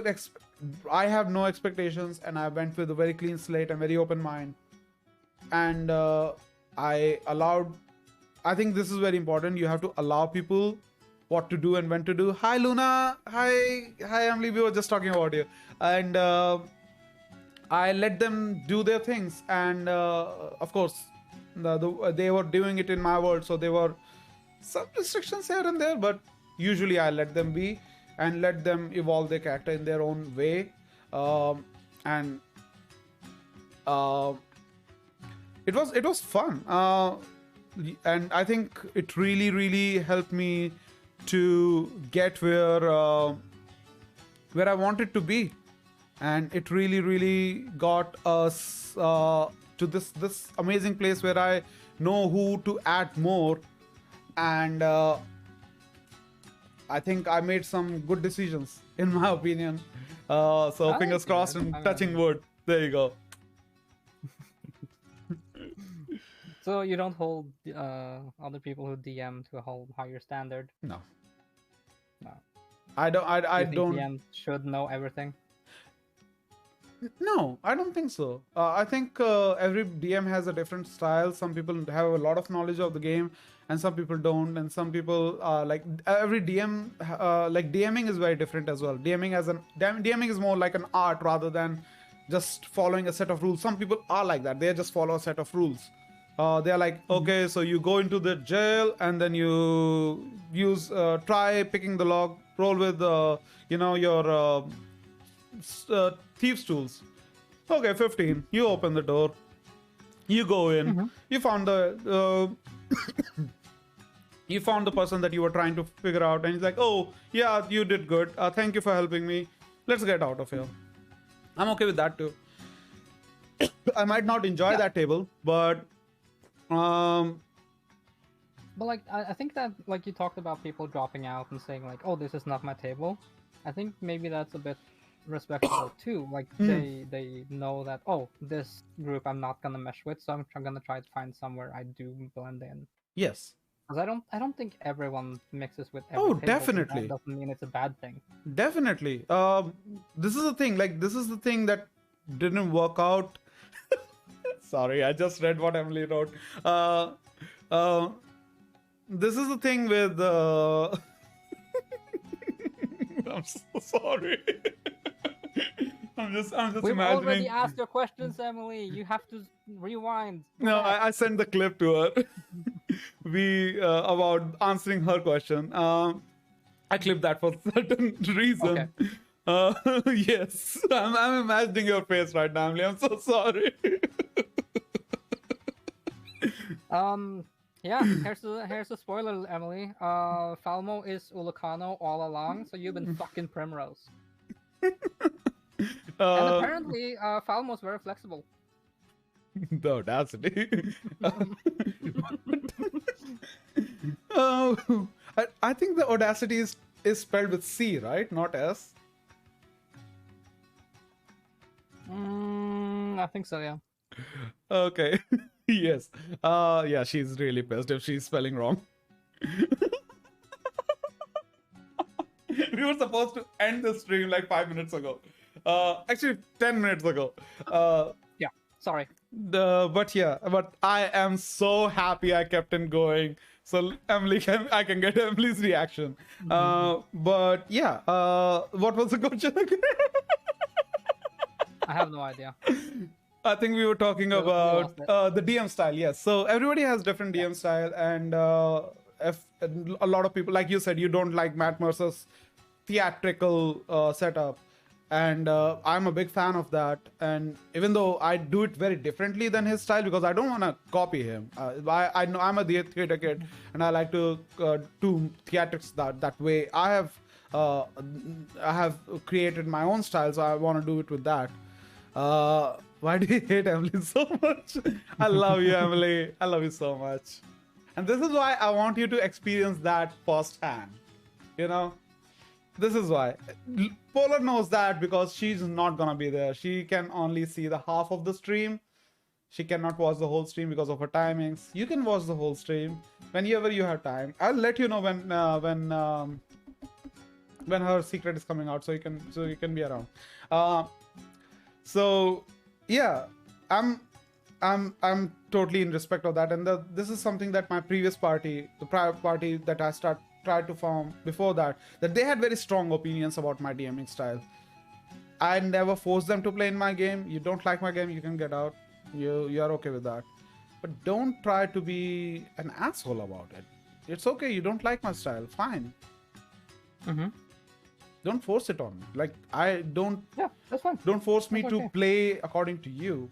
I have no expectations, and I went with a very clean slate and very open mind. And I think this is very important. You have to allow people what to do and when to do. Hi Luna, hi Emily, we were just talking about you. And I let them do their things, and of course they were doing it in my world, so there were some restrictions here and there, but usually I let them be and let them evolve their character in their own way. And it was fun, and I think it really helped me to get where I wanted to be, and it really got us to this amazing place where I know who to add more, and I think I made some good decisions in my opinion. So fingers crossed and touching wood. There you go. So you don't hold other people who DM to a whole higher standard? No. I don't. DM should know everything. No, I don't think so. I think every DM has a different style. Some people have a lot of knowledge of the game, and some people don't. And some people like every DM, like DMing is very different as well. DMing is more like an art rather than just following a set of rules. Some people are like that. They just follow a set of rules. They're like, okay, so you go into the jail and then you try picking the lock, roll with your thieves tools. Okay, 15. You open the door. You go in. You found the you found the person that you were trying to figure out, and he's like, oh yeah, you did good. Thank you for helping me. Let's get out of here. I'm okay with that too. I might not enjoy that table, but But like, I think that like you talked about people dropping out and saying like, "Oh, this is not my table." I think maybe that's a bit respectable too. Like they know that, oh, this group I'm not gonna mesh with, so I'm gonna try to find somewhere I do blend in. Yes. Because I don't think everyone mixes with every Oh, table, but that definitely. doesn't mean it's a bad thing. Definitely. This is the thing. Like, this is the thing that didn't work out. Sorry, I just read what Emily wrote. Uh, this is the thing with. I'm so sorry. I'm just We've imagining. already asked your questions, Emily. You have to rewind. Go No, back. I sent the clip to her. We about answering her question. I clipped that for certain reason. Okay. Yes, I'm imagining your face right now, Emily. I'm so sorry. Yeah, here's the spoiler, Emily. Falmo is Ulukano all along, so you've been fucking Primrose. And apparently, Falmo's very flexible. The audacity. I think the audacity is spelled with C, right? Not S. I think so, yeah. Okay. Yes. Yeah, she's really pissed if she's spelling wrong. We were supposed to end the stream like 5 minutes ago. Actually, 10 minutes ago. Yeah, sorry. But I am so happy I kept it going. So I can get Emily's reaction. But yeah, what was the question again? I have no idea. I think we were talking about the DM style. Yes. So everybody has different DM style, and if a lot of people, like you said, you don't like Matt Mercer's theatrical setup, and I'm a big fan of that. And even though I do it very differently than his style, because I don't want to copy him. I know I'm a theater kid, and I like to do theatrics that way. I have created my own style, so I want to do it with that. Why do you hate Emily so much? I love you, Emily. I love you so much. And this is why I want you to experience that firsthand. You know? This is why. Polar knows that because she's not gonna be there. She can only see the half of the stream. She cannot watch the whole stream because of her timings. You can watch the whole stream whenever you have time. I'll let you know when her secret is coming out, so you can be around. So yeah, I'm totally in respect of that, and this is something that my previous party, the prior party that I tried to form before that they had very strong opinions about my DMing style. I never forced them to play in my game. You don't like my game, you can get out. You are okay with that, but don't try to be an asshole about it. It's okay. You don't like my style, fine. Don't force it on me. Like, I don't. Yeah, that's fine. Don't force me That's to okay. play according to you.